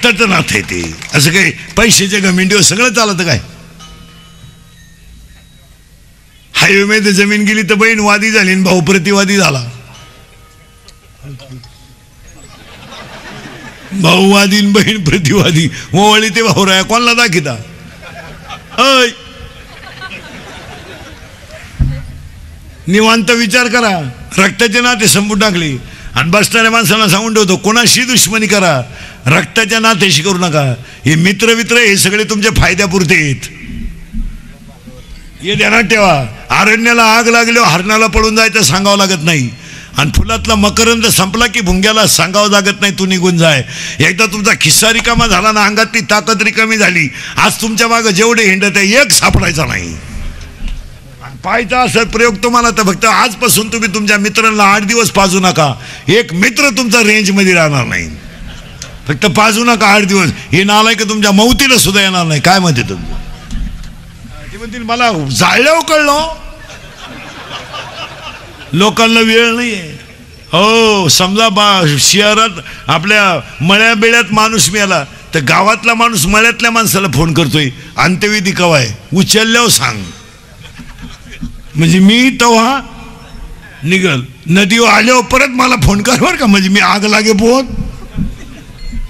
रक्ताचं नातं आहे ते. असं काही पैशाच्या घमेंडीवर सगळं चालतं काय? हायवेमध्ये जमीन गेली तर बहीण वादी झाली आणि भाऊ प्रतिवादी झाला. भाऊवादी बहीण प्रतिवादी मोवळी ते भाऊ राया कोणाला दाखिता? अय निवांत विचार करा. रक्ताचे नाते संपून टाकले आणि बसणाऱ्या माणसांना सांगून ठेवतो कोणाशी दुश्मनी करा, रक्ताच्या नात्याशी करू नका. हे मित्र हे सगळे तुमच्या फायद्यापुरते आहेत, हे ध्यानात ठेवा. अरण्याला आग लागल्यावर हरणाला पळून जायचं सांगावं लागत नाही, आणि फुलातला मकरंद संपला की भुंग्याला सांगावं लागत नाही तू निघून जाय. एकदा तुमचा खिस्सा रिकामा झाला ना, अंगातली ताकद रिकामी झाली, आज तुमच्या मागं जेवढे हिंडत आहे एक सापडायचा नाही. पाहायचा असेल प्रयोग तुम्हाला तर फक्त आजपासून तुम्ही तुमच्या मित्रांना 8 दिवस पाजू नका. एक मित्र तुमचा रेंजमध्ये राहणार नाही. फक्त पाजू नका 8 दिवस. हे नालायक तुमच्या मौतीला सुद्धा येणार नाही. काय म्हणते तुम्ही? ते म्हणतील मला जाळल्यावर कळलं. लोकांना वेळ नाहीये. हो समजा शहरात आपल्या मळ्या बेळ्यात माणूस मिळाला तर गावातला माणूस मळ्यातल्या माणसाला फोन करतोय अंत्यविधी कवा आहे, उचलल्यावर सांग. म्हणजे मी तेव्हा निघल. नदीवर आल्यावर परत मला फोन कर बरं का, म्हणजे मी आग लागे पोहत.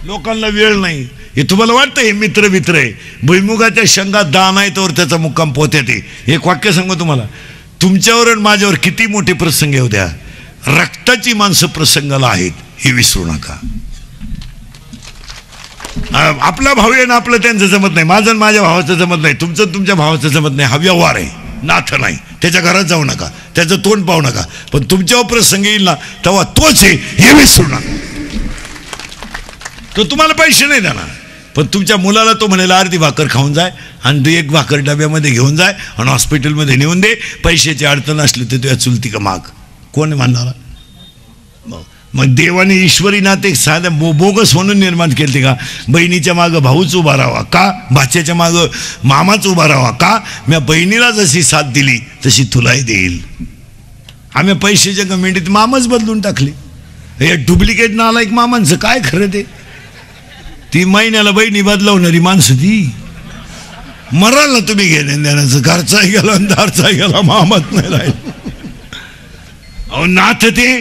लोकांना वेळ नाही. हे तुम्हाला वाटतं हे मित्र आहे. भुईमुगाच्या शेंगात दान आहे तर त्याचा मुक्काम पोहत्यात. एक वाक्य सांगू तुम्हाला, तुमच्यावर आणि माझ्यावर किती मोठे प्रसंग येऊ द्या, रक्ताची माणसं प्रसंगाला आहेत हे विसरू नका. आपला भाऊ आहे ना, आपलं त्यांचं जमत नाही, माझं माझ्या भावाचं जमत नाही, तुमचं तुमच्या भावाचं जमत नाही. हा व्यवहार आहे, नाथं नाही. त्याच्या घरात जाऊ नका, त्याचं तोंड पाहू नका. पण तुमच्यावर प्रसंग येईल ना तेव्हा तोच आहे हे विसरू नका. तो तुम्हाला पैसे नाही देणार, पण तुमच्या मुलाला तो म्हणेल अर्धी भाकर खाऊन जाय आणि 1 भाकर डब्यामध्ये घेऊन जाय आणि हॉस्पिटलमध्ये नेऊन दे. पैशाची अडचण असली तर तुझ्या चुलती का माग. कोण म्हणणार? मग देवाने ईश्वरी नाते साध्या बोगस म्हणून निर्माण केले का? बहिणीच्या मागं भाऊच उभा राहावा का? भाच्याच्या मागं मामाच उभा राहावा का? मी बहिणीला जशी साथ दिली तशी तुलाही देईल. आम्ही पैशाच्या कमेंटीत मामाच बदलून टाकले. हे डुप्लिकेट नालायक मामांचं काय खरं ते? ती महिन्याला बहिणी बदलवणारी माणसं ती मराल ना तुम्ही घेण्या देण्याचं. घरचाही गेला आणि दारचाही गेला, मामाच नाही राहील. अहो नाथ ते.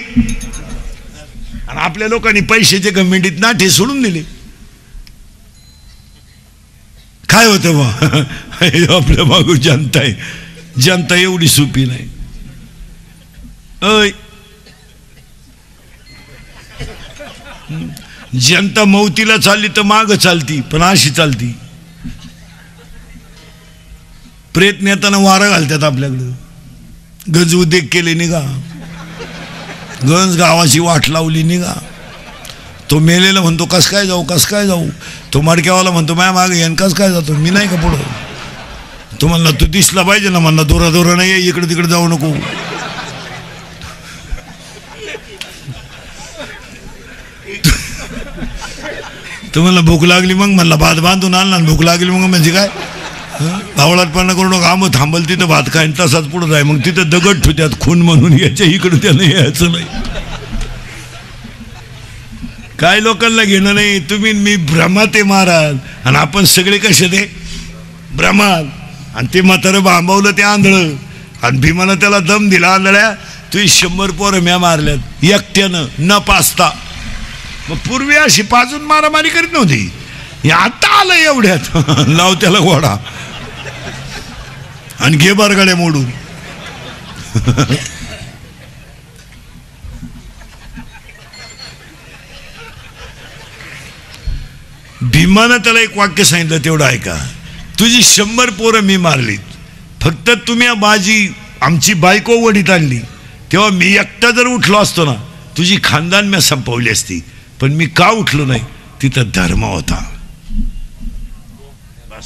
आणि आपल्या लोकांनी पैशाच्या कमेंटीत नाठे सोडून दिले. काय होतं बा आपल्या मागू जनता आहे. जनता एवढी सोपी नाही. जनता मौतीला चालली तर माग चालती, पण अशी चालती. प्रयत्न येताना वारा घालतात आपल्याकडं. गंज उद्योग केले निघा, गंज गावाची वाट लावली निघा. तो मेलेला म्हणतो कस काय जाऊ, कस काय जाऊ. तो मडक्यावाला म्हणतो माझ्या मागे येण कस काय जातो, मी नाही का पुढं. तो म्हणला तू दिसला पाहिजे ना, म्हणला दोरा नाही, इकडे तिकडे जाऊ नको. तो म्हणला भूक लागली, मग म्हणला भात बांधून आणला. भूक लागली मग म्हणजे काय भावळाटपणा करू नका. आम्ही थांबल तिथं भात खाईन, तसाच पुढं जाय. मग तिथं दगड ठेवत्यात खून म्हणून, याच्या इकडं त्यानं यायचं नाही. काय लोकांना घेणं नाही. तुम्ही मी भ्रमाते महाराज आणि आपण सगळे कसे ते भ्रमात. आणि ते म्हातारं बांबवलं ते आंधळं आणि भीमानं त्याला दम दिला. आंधळ्या तुझी 100 पोरं म्या मारल्यात एकट्यानं न पाचता. मग पूर्वी अशी पाजून मारामारी करीत नव्हती. आता आलं एवढ्यात लाव त्याला घोडा आणि घे बरगाड्या मोडून. भीमानं त्याला एक वाक्य सांगितलं, तेवढं ऐका. तुझी 100 पोरं मी मारलीत, फक्त तुम्ही माझी आमची बायको वडीत आणली तेव्हा मी एकटा जर उठलो असतो ना, तुझी खानदान मी संपवली असती. पण मी का उठलो नाही? तिथं धर्म होता. बस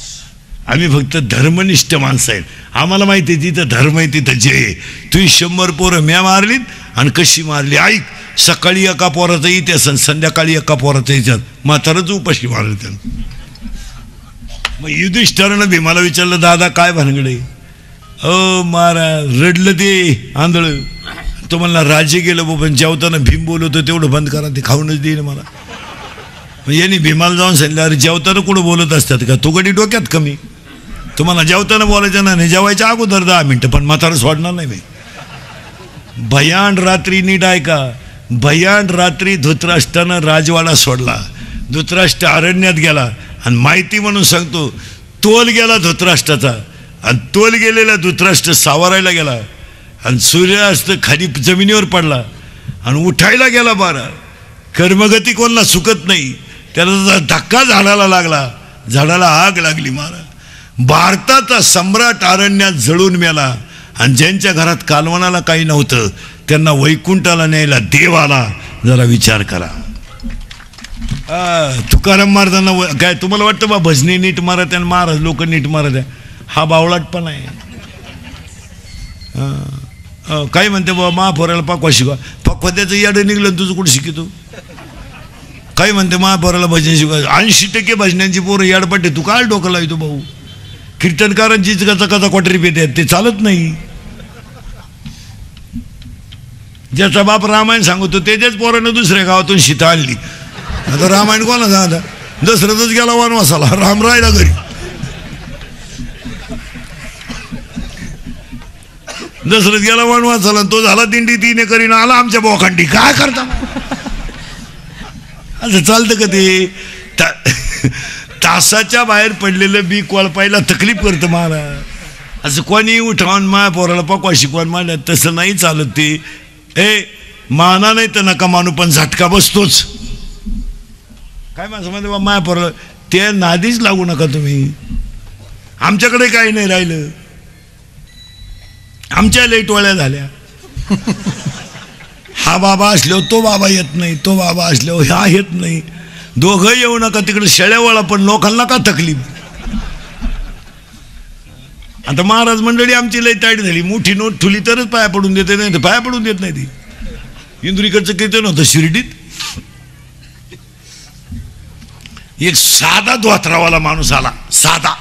आम्ही फक्त धर्मनिष्ठ माणसं आहेत. आम्हाला माहिती आहे तिथं धर्म आहे तिथं जय. तुझी 100 पोरं म्या मारलीत. आणि कशी मारली ऐक. सकाळी एका पोराचा इतिहास आणि संध्याकाळी एका पोराचा इतिहास. म्हातारच उपाशी मारलं त्यानं. मग युधिष्ठिरानं भीमाला विचारलं, दादा काय भानगडे? महाराज रडलं ते आंधळ. तो म्हणला राज्य गेलं पण जेवताना भीम बोलवतो तेवढं बंद करा, ते खाऊनच देईन मला. यांनी भीमाला जाऊन सांगितलं, अरे जेवताना कुठं बोलत असतात का, तू गडी डोक्यात कमी, तुम्हाला जेवताना बोलायचं नाही, जेवायच्या अगोदर 10 मिनटं, पण म्हातारं सोडणार नाही मी. भयान रात्री नीट ऐका, भयान रात्री धृतराष्ट्रानं राजवाडा सोडला. धृतराष्ट्र अरण्यात गेला आणि माहिती म्हणून सांगतो, तोल गेला धृतराष्ट्राचा, आणि तोल गेलेला धृतराष्ट्र सावरायला गेला आणि सूर्यास्त खाली जमिनीवर पडला आणि उठायला गेला. बारा कर्मगती कोणाला सुकत नाही, त्याला धक्का झाडाला लागला, झाडाला आग लागली. महाराज भारताचा सम्राट अरण्यात जळून मेला आणि ज्यांच्या घरात कालवणाला काही नव्हतं त्यांना वैकुंठाला न्यायला देव आला. जरा विचार करा. तुकाराम महाराजांना काय तुम्हाला वाटतं बा भजनी नीट मारत आणि महाराज लोक नीट मारत आहे? हा बावळाटपण आहे. काही म्हणते बाबा महापोराला पाकवा शिकवा, पाकवा त्याचं याडं निघलं तुझं कुठं शिकतो. काही म्हणते महापोराला भजन शिकवा, 80% भजनांची पोरं याडपट्टे, तू काय डोकं लावतो भाऊ. कीर्तनकारांची कचा क्वाटरी पेते ते चालत नाही. ज्याचा बाप रामायण सांगतो त्याच्याच पोरानं दुसऱ्या गावातून सीता आणली. आता रामायण कोणा सांगता, दशरथच गेला वनवासाला, राम राहिला घरी. दशरथ गेला वनवासाला, तो झाला दिंडी 3 एकरीनं, आला आमच्या बोखांडी. काय करता असं चालतं का ते? तासाच्या बाहेर पडलेलं बी कोळपायला तकलीफ करतं महाराज. असं कोणी उठावून माया पोराला पकवा शिकवून मारल्या तसं नाही चालत. ते माना नाही तर नका मानू, पण झटका बसतोच. काय माणसं म्हणते बा माया पोराला, ते नादीच लागू नका तुम्ही. आमच्याकडे काही नाही राहिलं, आमच्या लई टोळ्या झाल्या. हा बाबा असल्यावर तो बाबा येत नाही, तो बाबा असल्यावर हा येत नाही. दोघं येऊ नका तिकडे शेळ्यावाळा, पण लोकांना का तकलीफ. आता महाराज मंडळी आमची लई ताईट झाली. मोठी नोट ठुली तरच पाया पडून देते, नाही तर पाया पडून देत नाही. ती इंदुरीकडचं कीर्तन होतं शिर्डीत. एक साधा धोत्रावाला माणूस आला, साधा,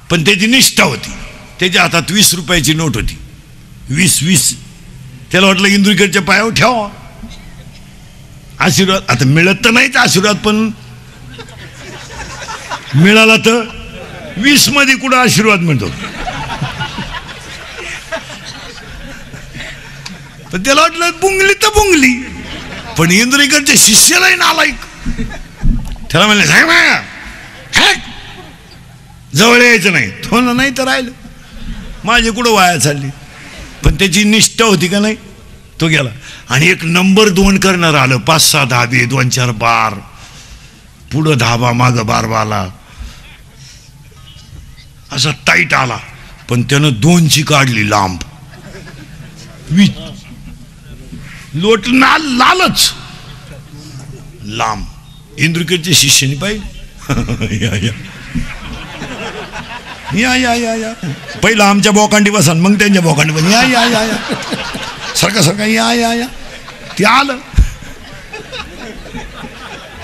पण त्याची निष्ठा होती. त्याच्या हातात 20 रुपयाची नोट होती, 20. त्याला वाटलं इंदुरीकडच्या पायावर ठेवा आशीर्वाद. आता मिळत तर नाहीच आशीर्वाद, पण मिळाला तर 20 मध्ये कुठं आशीर्वाद मिळतो. पण त्याला वाटलं बुंगली तर बुंगली, पण इंदुरीकडच्या शिष्यालाही नालायक. त्याला म्हणलं साहेब जवळ यायचं नाही. तो नाही तर राहिलं, माझे कुठं वाया चालली. पण त्याची निष्ठा होती का नाही, तो गेला. आणि एक नंबर 2 करणार आलं, 5-6 धाबे, 2-4 बार, पुढं धाबा मागं बारबाला, असा टाईट आला. पण त्यानं 2ची काढली लांब, लोट लालच लांब. इंद्रकीरच्या शिष्याने पाहिजे, या पहिला आमच्या बोकांडी बसा, मग त्यांच्या बोकांडी बस. या सरका या ते आलं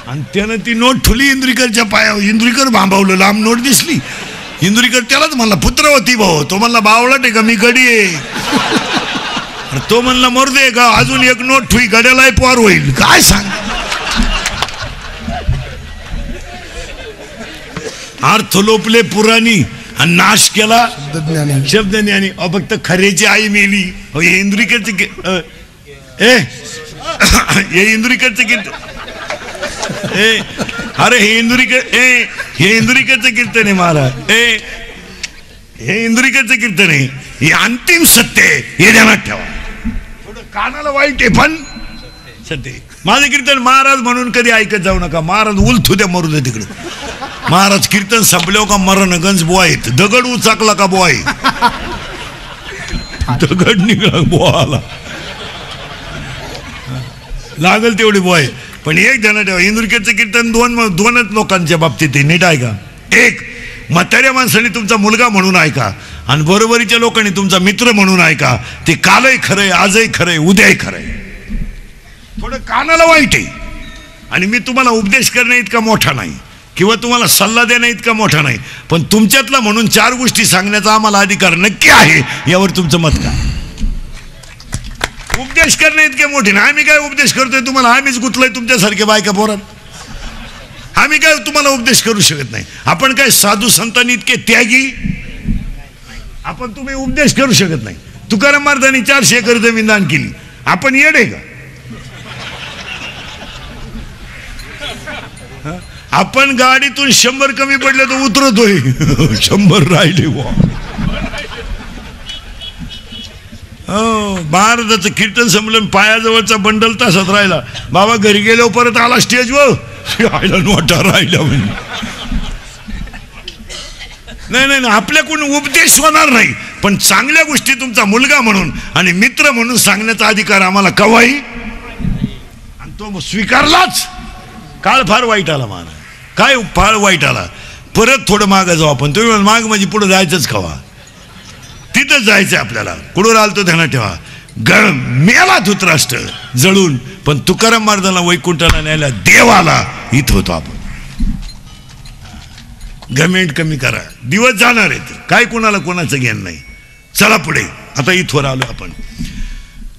आणि त्यानं ती नोट ठुली इंद्रिकरच्या पायावर. इंद्रिकर भांबावलं, लांब नोट दिसली. इंद्रिकर त्यालाच म्हणला पुत्रवती भाऊ. तो म्हणला बावळट आहे का, मी गडी आहे. तो म्हणला मरदे का, अजून एक नोट ठुई, गड्यालाही पार होईल. काय सांग, अर्थ लोपले पुराणी आणि नाश केला शब्दज्ञानी. फक्त खरेची आई मेली. हे इंद्रिकरचे इंद्रिकरचे कीर्तन, अरे हे इंद्रिकरचं कीर्तन आहे महाराज. हे इंद्रिकरचं कीर्तन आहे, हे अंतिम सत्य आहे, हे ध्यानात ठेवा. थोडं कानाला वाईट आहे पण सत्य. माझं कीर्तन महाराज म्हणून कधी ऐकत जाऊ नका. महाराज उलथू द्या, मरू द्या तिकडे. महाराज कीर्तन संपल्यावर का मरण गंज बुवा येत, दगड उचाकला का बुवा आहे, दगड निघाला बुवा आला, लागल तेवढी बुवा आहे. पण एक ध्यानात ठेवा, इंद्रिकरचं कीर्तन दोनच लोकांच्या बाबतीत आहे. नीट ऐका. एक, म्हाताऱ्या माणसाने तुमचा मुलगा म्हणून ऐका, आणि बरोबरीच्या लोकांनी तुमचा मित्र म्हणून ऐका. ते कालही खरंय, आजही खरंय, उद्याही खरंय. थोडं कानाला वाईट आहे. आणि मी तुम्हाला उपदेश करणे इतका मोठा नाही, किंवा तुम्हाला सल्ला देणं इतका मोठा नाही, पण तुमच्यातला म्हणून 4 गोष्टी सांगण्याचा आम्हाला अधिकार नक्की आहे. यावर तुमचं मत काय? उपदेश करणे इतके मोठे नाही. आम्ही काय उपदेश करतोय तुम्हाला? आम्हीच गुतलोय तुमच्यासारखे बायका पोरात. आम्ही काय तुम्हाला उपदेश करू शकत नाही. आपण काय साधू संतांनी इतके त्यागी? आपण तुम्ही उपदेश करू शकत नाही. तुकाराम महाराजांनी 400 एकर जमीन दान केली. आपण येडे का? आपण गाडीतून 100 कमी पडले तर उतरतोय, 100 राहिले. महाराजाचं कीर्तन संमेलन पायाजवळचा बंडल तासात राहिला. बाबा घरी गेल्यावर परत आला स्टेजवर, आयला नोटा राहिला म्हणजे. नाही नाही, आपल्याकडून उपदेश होणार नाही, पण चांगल्या गोष्टी तुमचा मुलगा म्हणून आणि मित्र म्हणून सांगण्याचा अधिकार आम्हाला कवाही, आणि तो स्वीकारलाच. काळ फार वाईट आला मला, काय फार वाईट आला. परत थोडं मागं जाऊ आपण. तुम्ही माग म्हणजे पुढे जायचंच खवा, तिथंच जायचंय आपल्याला. कुठून आलतो ध्यानात ठेवा. मेला धृतराष्ट्र जळून, पण तुकाराम महाराजांना वैकुंठाला न्यायला देवाला इथं होतो आपण. गमेंट कमी करा, दिवस जाणार आहेत, काय कोणाला कोणाचं ज्ञान नाही. चला पुढे. आता इथवर आलो आपण.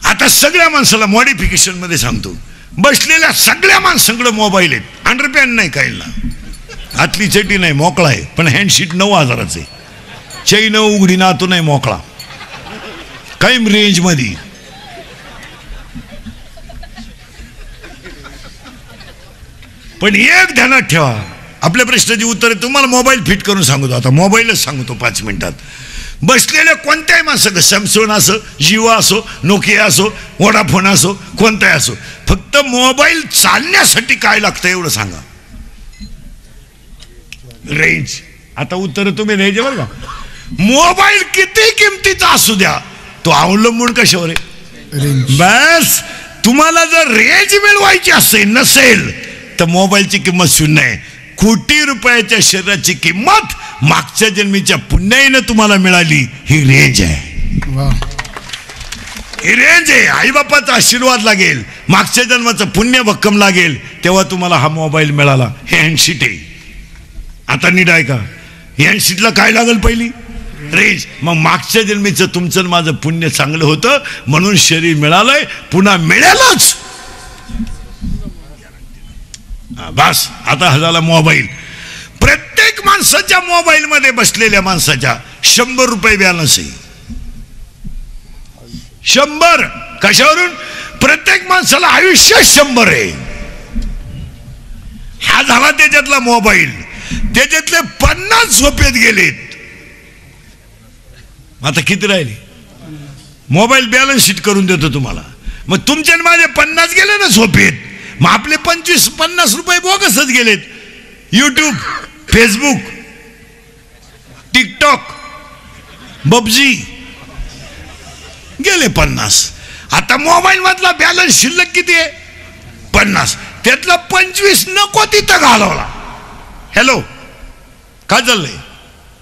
आता सगळ्या माणसाला मॉडिफिकेशन मध्ये सांगतो. बसलेल्या सगळ्या माणसांकडे मोबाईल आहेत. अंडरपॅन्ट नाही काहीला, आतली चटी नाही, मोकळा आहे, पण हँडशीट 9,000चे. चैन उघडी ना, तो नाही मोकळा, काही रेंज मध्ये. पण एक ध्यानात ठेवा, आपल्या प्रश्नाची उत्तर तुम्हाला मोबाईल फिट करून सांगतो. आता मोबाईलच सांगतो 5 मिनिटात. बसलेल्या कोणत्याही माणसं, सॅमसंग असो, जिओ असो, नोकिया असो, वोडाफोन असो, कोणताही असो, फक्त मोबाईल चालण्यासाठी काय लागतं एवढं सांगा. रेंज. आता उत्तर तुम्ही द्यायचे बरं का. मोबाईल किती किमतीचा असू द्या, तो अवलंबून कशावर आहे? बस. तुम्हाला जर रेंज मिळवायची नसेल तर मोबाईलची किंमत 0 आहे. कोटी रुपयाच्या शरीराची किंमत मागच्या जन्मीच्या पुण्याईनं तुम्हाला मिळाली. ही रेंज आहे, ही रेंज आहे. आईबापाचा आशीर्वाद लागेल, मागच्या जन्माचं पुण्य भक्कम लागेल, तेव्हा तुम्हाला हा मोबाईल मिळाला. हे हँडशीट आहे. आता नीट ऐका, हँडशीटला काय लागेल? पहिली रेंज. मग मागच्या जन्मीचं तुमचं माझं पुण्य चांगलं होतं म्हणून शरीर मिळालंय, पुन्हा मिळेलच. बस. आता हा झाला मोबाईल. प्रत्येक माणसाच्या मोबाईल मध्ये बसलेल्या माणसाच्या 100 रुपये बॅलन्स आहे. 100. कशावरून? प्रत्येक माणसाला आयुष्य 100 आहे. हा झाला त्याच्यातला मोबाईल. त्याच्यातले 50 झोपेत गेलेत. आता किती राहिले? मोबाईल बॅलन्स शीट करून देतो तुम्हाला. मग तुमच्या माझे 50 गेले ना झोपेत, मग आपले 25-50 रुपये बोगसच गेलेत. यूट्यूब, फेसबुक, टिकटॉक, पबजी गेले 50. आता मोबाईल मधला बॅलन्स शिल्लक किती आहे? 50. त्यातला 25 नको तिथं घालवला. हॅलो, काय चाललंय?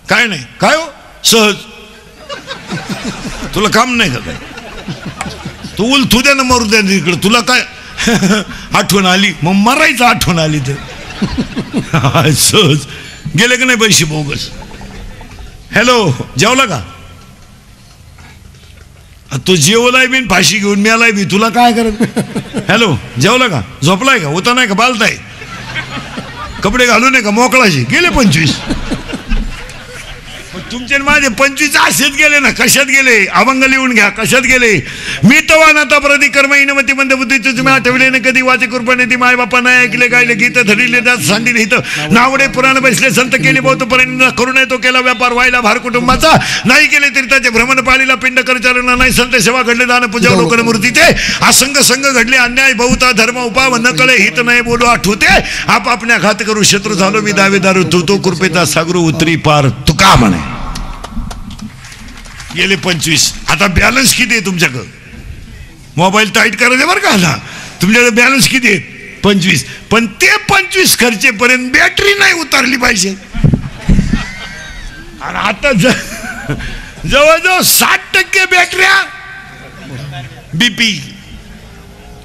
काय नाही. काय हो? सहज. तुला काम नाही का? काय तू उलथू द्या ना, मरू द्या इकडे. तुला काय आठवण आली? मग मरायचं आठवण आली तर सहज गेले का नाही पैसे बोगस. हॅलो, जेवला का? तो जेवलाय बी फाशी घेऊन मिळालाय बी. तुला काय करत? हॅलो, जेवला का? झोपलाय का? होता नाही का? बालताय? कपडे घालू नये का? मोकळाशी. गेले 25. तुमचे माझे 25 असेच गेले ना. कशात गेले? अभंग लिहून घ्या. कशात गेले? मी तवा नाता प्रति कर्म इनमती मंद बुद्धी तुम्ही आठवले ना कधी. वाचे कृपणे ती माय बापा नाही ऐकले, गायले गीत धरिले दात सांडिले हित नावडे पुराण बसले संत केले बहुत पर्यंत करू नये तो केला व्यापार व्हायला भार कुटुंबाचा. नाही केले तरी त्याचे भ्रमण पाळीला पिंड करचारणा नाही. संत सेवा घडले दान पूजा लोकन मूर्तीचे असंग संघ घडले अन्याय बहुता धर्म उपाव न कळे हित नाही बोलू आठवते. आपापल्या घात करू शत्रू झालो मी दावेदारू तो कृपेचा सागरू उतरी पार तुका म्हणे. गेले 25. आता बॅलन्स किती आहे तुमच्याकडं? मोबाईल टाईट करायचे बरं का. ना तुमच्याकडे बॅलन्स किती आहे? 25. पण ते 25 खर्चेपर्यंत बॅटरी नाही उतरली पाहिजे. आणि आता जवळजवळ 60% बॅटऱ्या बीपी.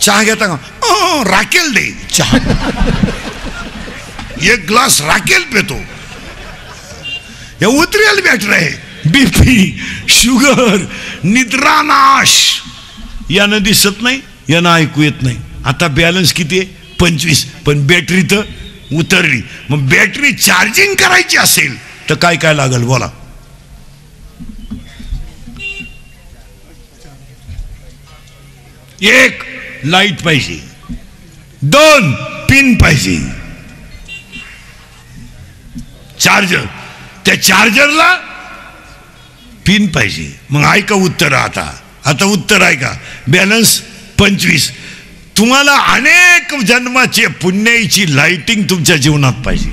चहा घेता का? राखेल दे चहा. एक ग्लास राखेल पेतो. या उतरेल बॅटरी आहे. बीपी, शुगर, निद्रानाश यानं दिसत नाही, यानं ऐकू येत नाही. आता बॅलन्स किती आहे? 25. पण बॅटरी तर उतरली. मग बॅटरी चार्जिंग करायची असेल तर काय काय लागेल बोला. एक, लाईट पाहिजे. 2, पिन पाहिजे. चार्जर, त्या चार्जरला पिन पाहिजे. मग ऐका उत्तर. आता उत्तर ऐका. बॅलन्स 25. तुम्हाला अनेक जन्माचे पुण्याईची लाइटिंग तुमच्या जीवनात पाहिजे.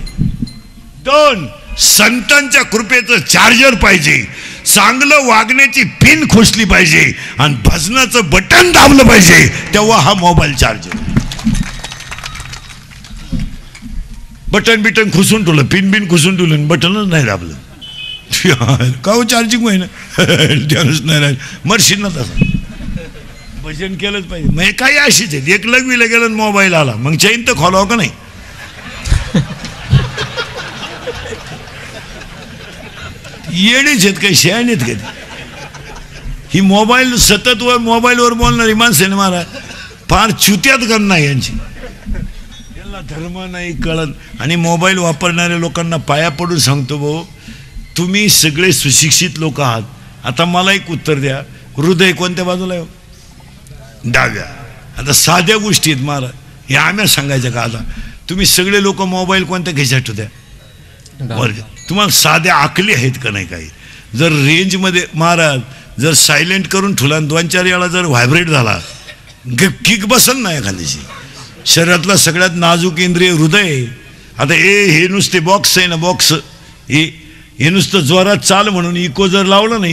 2, संतांच्या कृपेचं चार्जर पाहिजे. चांगलं वागण्याची पिन खोसली पाहिजे आणि भजनाचं बटन दाबलं पाहिजे. तेव्हा हा मोबाईल चार्जर. बटन बिटन खुसून ठेवलं, पिन बिन खुसून ठेवलं, बटनच नाही दाबलं. का हो चार्जिंग होईना. त्यानंच नाही राहील. मरशील ना तसं. भजन केलंच पाहिजे. मग काही अशीच आहेत. एक लग्वीला गेलं मोबाईल आला, मग चैन तर खोलावं का नाही. येणीच आहेत काही शहाणे आहेत कधी. ही मोबाईल सतत मोबाईलवर बोलणारी माणसं महाराज फार चुत्यात गण नाही यांची. यांना धर्म नाही कळत. आणि मोबाईल वापरणाऱ्या लोकांना पाया पडून सांगतो भाऊ, तुम्ही सगळे सुशिक्षित लोक आहात. आता मला एक उत्तर द्या. हृदय कोणत्या बाजूला आहे? डाव्या. आता साध्या गोष्टी आहेत महाराज, हे आम्ही सांगायचं का? आता तुम्ही सगळे लोक मोबाईल कोणत्या खिशात ठेवत्या? तुम्हाला साध्या आकली आहेत का नाही? काही जर रेंजमध्ये महाराज जर सायलेंट करून ठेवला, 2-4 वेळा जर व्हायब्रेट झाला, किक बसल ना एखाद्याशी. शरीरातला सगळ्यात नाजूक इंद्रिय हृदय. आता हे नुसते बॉक्स आहे ना, बॉक्स हे नुसतं जोरात चाल म्हणून इको जर लावलं ना,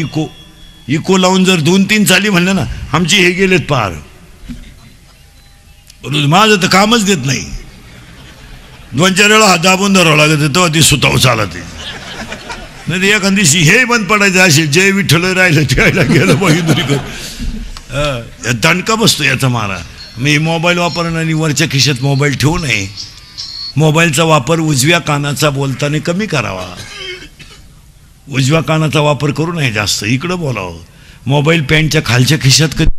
इको लावून जर 2-3 चाली म्हणलं ना, आमची हे गेलेत पार. माझं तर कामच देत नाही. 2-4 वेळा हात दाबून धरावं लागत तेव्हा ती सुताव चालत. नाही एखाद दिवशी हे बंद पडायचं असेल, जय विठ्ठल राहिलं त्याला गेलं पाहिजे कर. दणका बसतो याचा मारा. मी मोबाईल वापरणारी वरच्या खिशात मोबाईल ठेवू नये. मोबाईलचा वापर उजव्या कानाचा बोलताना कमी करावा. उजव्या कानाचा वापर करू नये जास्त. इकडं बोलावं. मोबाईल पॅन्टच्या खालच्या खिशात कधी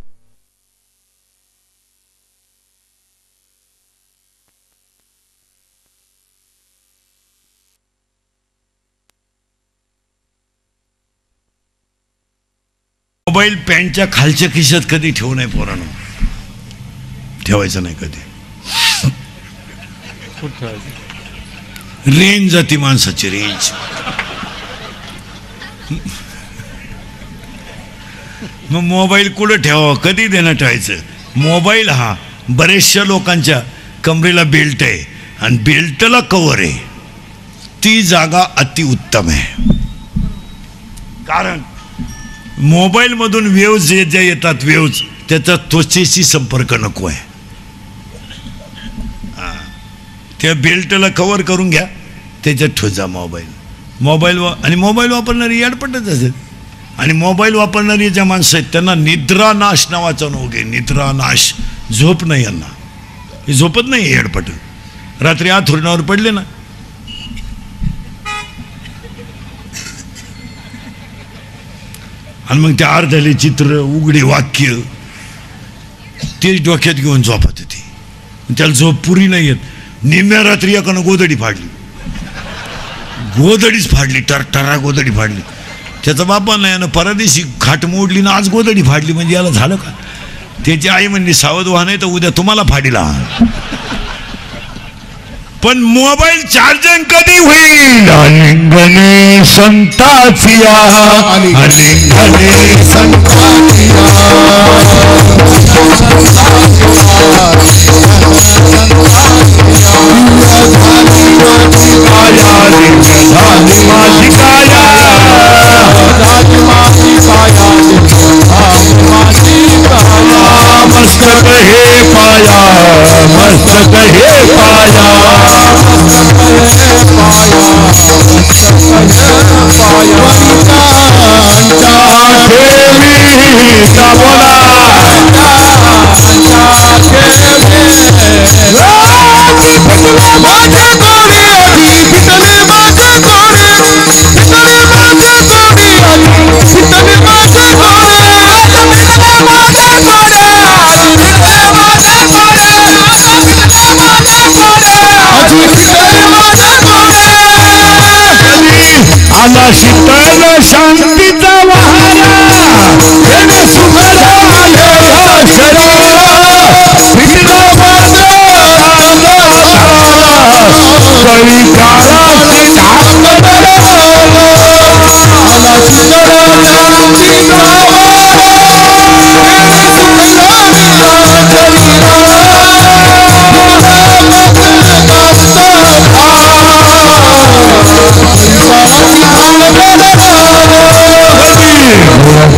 मोबाईल पॅन्टच्या खालच्या खिशात कधी ठेवू नये पोरांनो. ठेवायचं नाही कधी. रेंज जाती माणसाची रेंज. मग मोबाईल कुठं ठेवावं, कधी देणं ठेवायचं? मोबाईल हा बरेचशा लोकांच्या कमरेला बेल्ट आहे आणि बेल्टला कवर आहे. ती जागा अतिउत्तम आहे. कारण मोबाईलमधून वेव्ज ज्या येतात, वेव्ज त्याचा त्वचेशी संपर्क नको आहे. त्या बेल्टला कवर करून घ्या, त्याच्यात ठोजा मोबाईल आणि मोबाईल वापरणारी याडपटच असेल. आणि मोबाईल वापरणारी ज्या माणसं आहेत त्यांना निद्रानाश नावाचा रोग आहे. निद्रानाश. झोप नाही यांना. हे झोपत नाही याडपट. रात्री आथरुणावर पडले ना, आणि मग ते अर्धले चित्र, उघडे वाक्य ते डोक्यात घेऊन झोपत होती. त्याला झोप पुरी नाही येत. निम्म्या रात्री एकानं गोदडी फाडली. गोदडीच फाडली. टरटरा गोदडी फाडली. त्याचा बापा नाही यानं परदेशी खाट मोडली ना आज गोदडी फाडली. म्हणजे याला झालं का? त्याची आई म्हणली सावध व्हा नाही तर उद्या तुम्हाला फाडीला. पण मोबाईल चार्जिंग कधी होईल? आलिंगने संताचिया, आलिंगने संताचिया, मस्तक हे पाया, मस्तक हे पाया, आला शीतल शांतीचा वारा येणे सुखदा आले शरा फिरला कळी काळाची धाक आला शीतल शांतीचा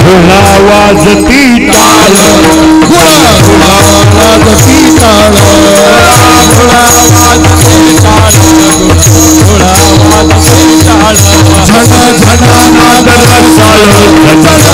घोडा वाजती टाळ घोडा वाजती टाळ घोडा वाजती टाळ घोडा वाजती टाळ झण झण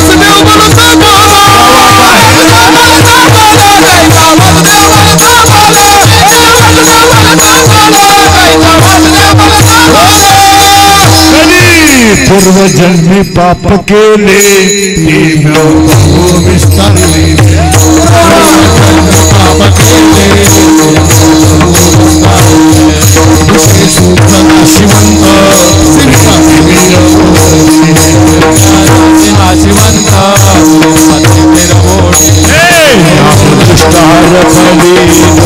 नाद रसाळ झण नाद रसाळ पूर्व जन्मी पाप केले ते विस्तारले पाप केले नाशिवंत दृष्टार फले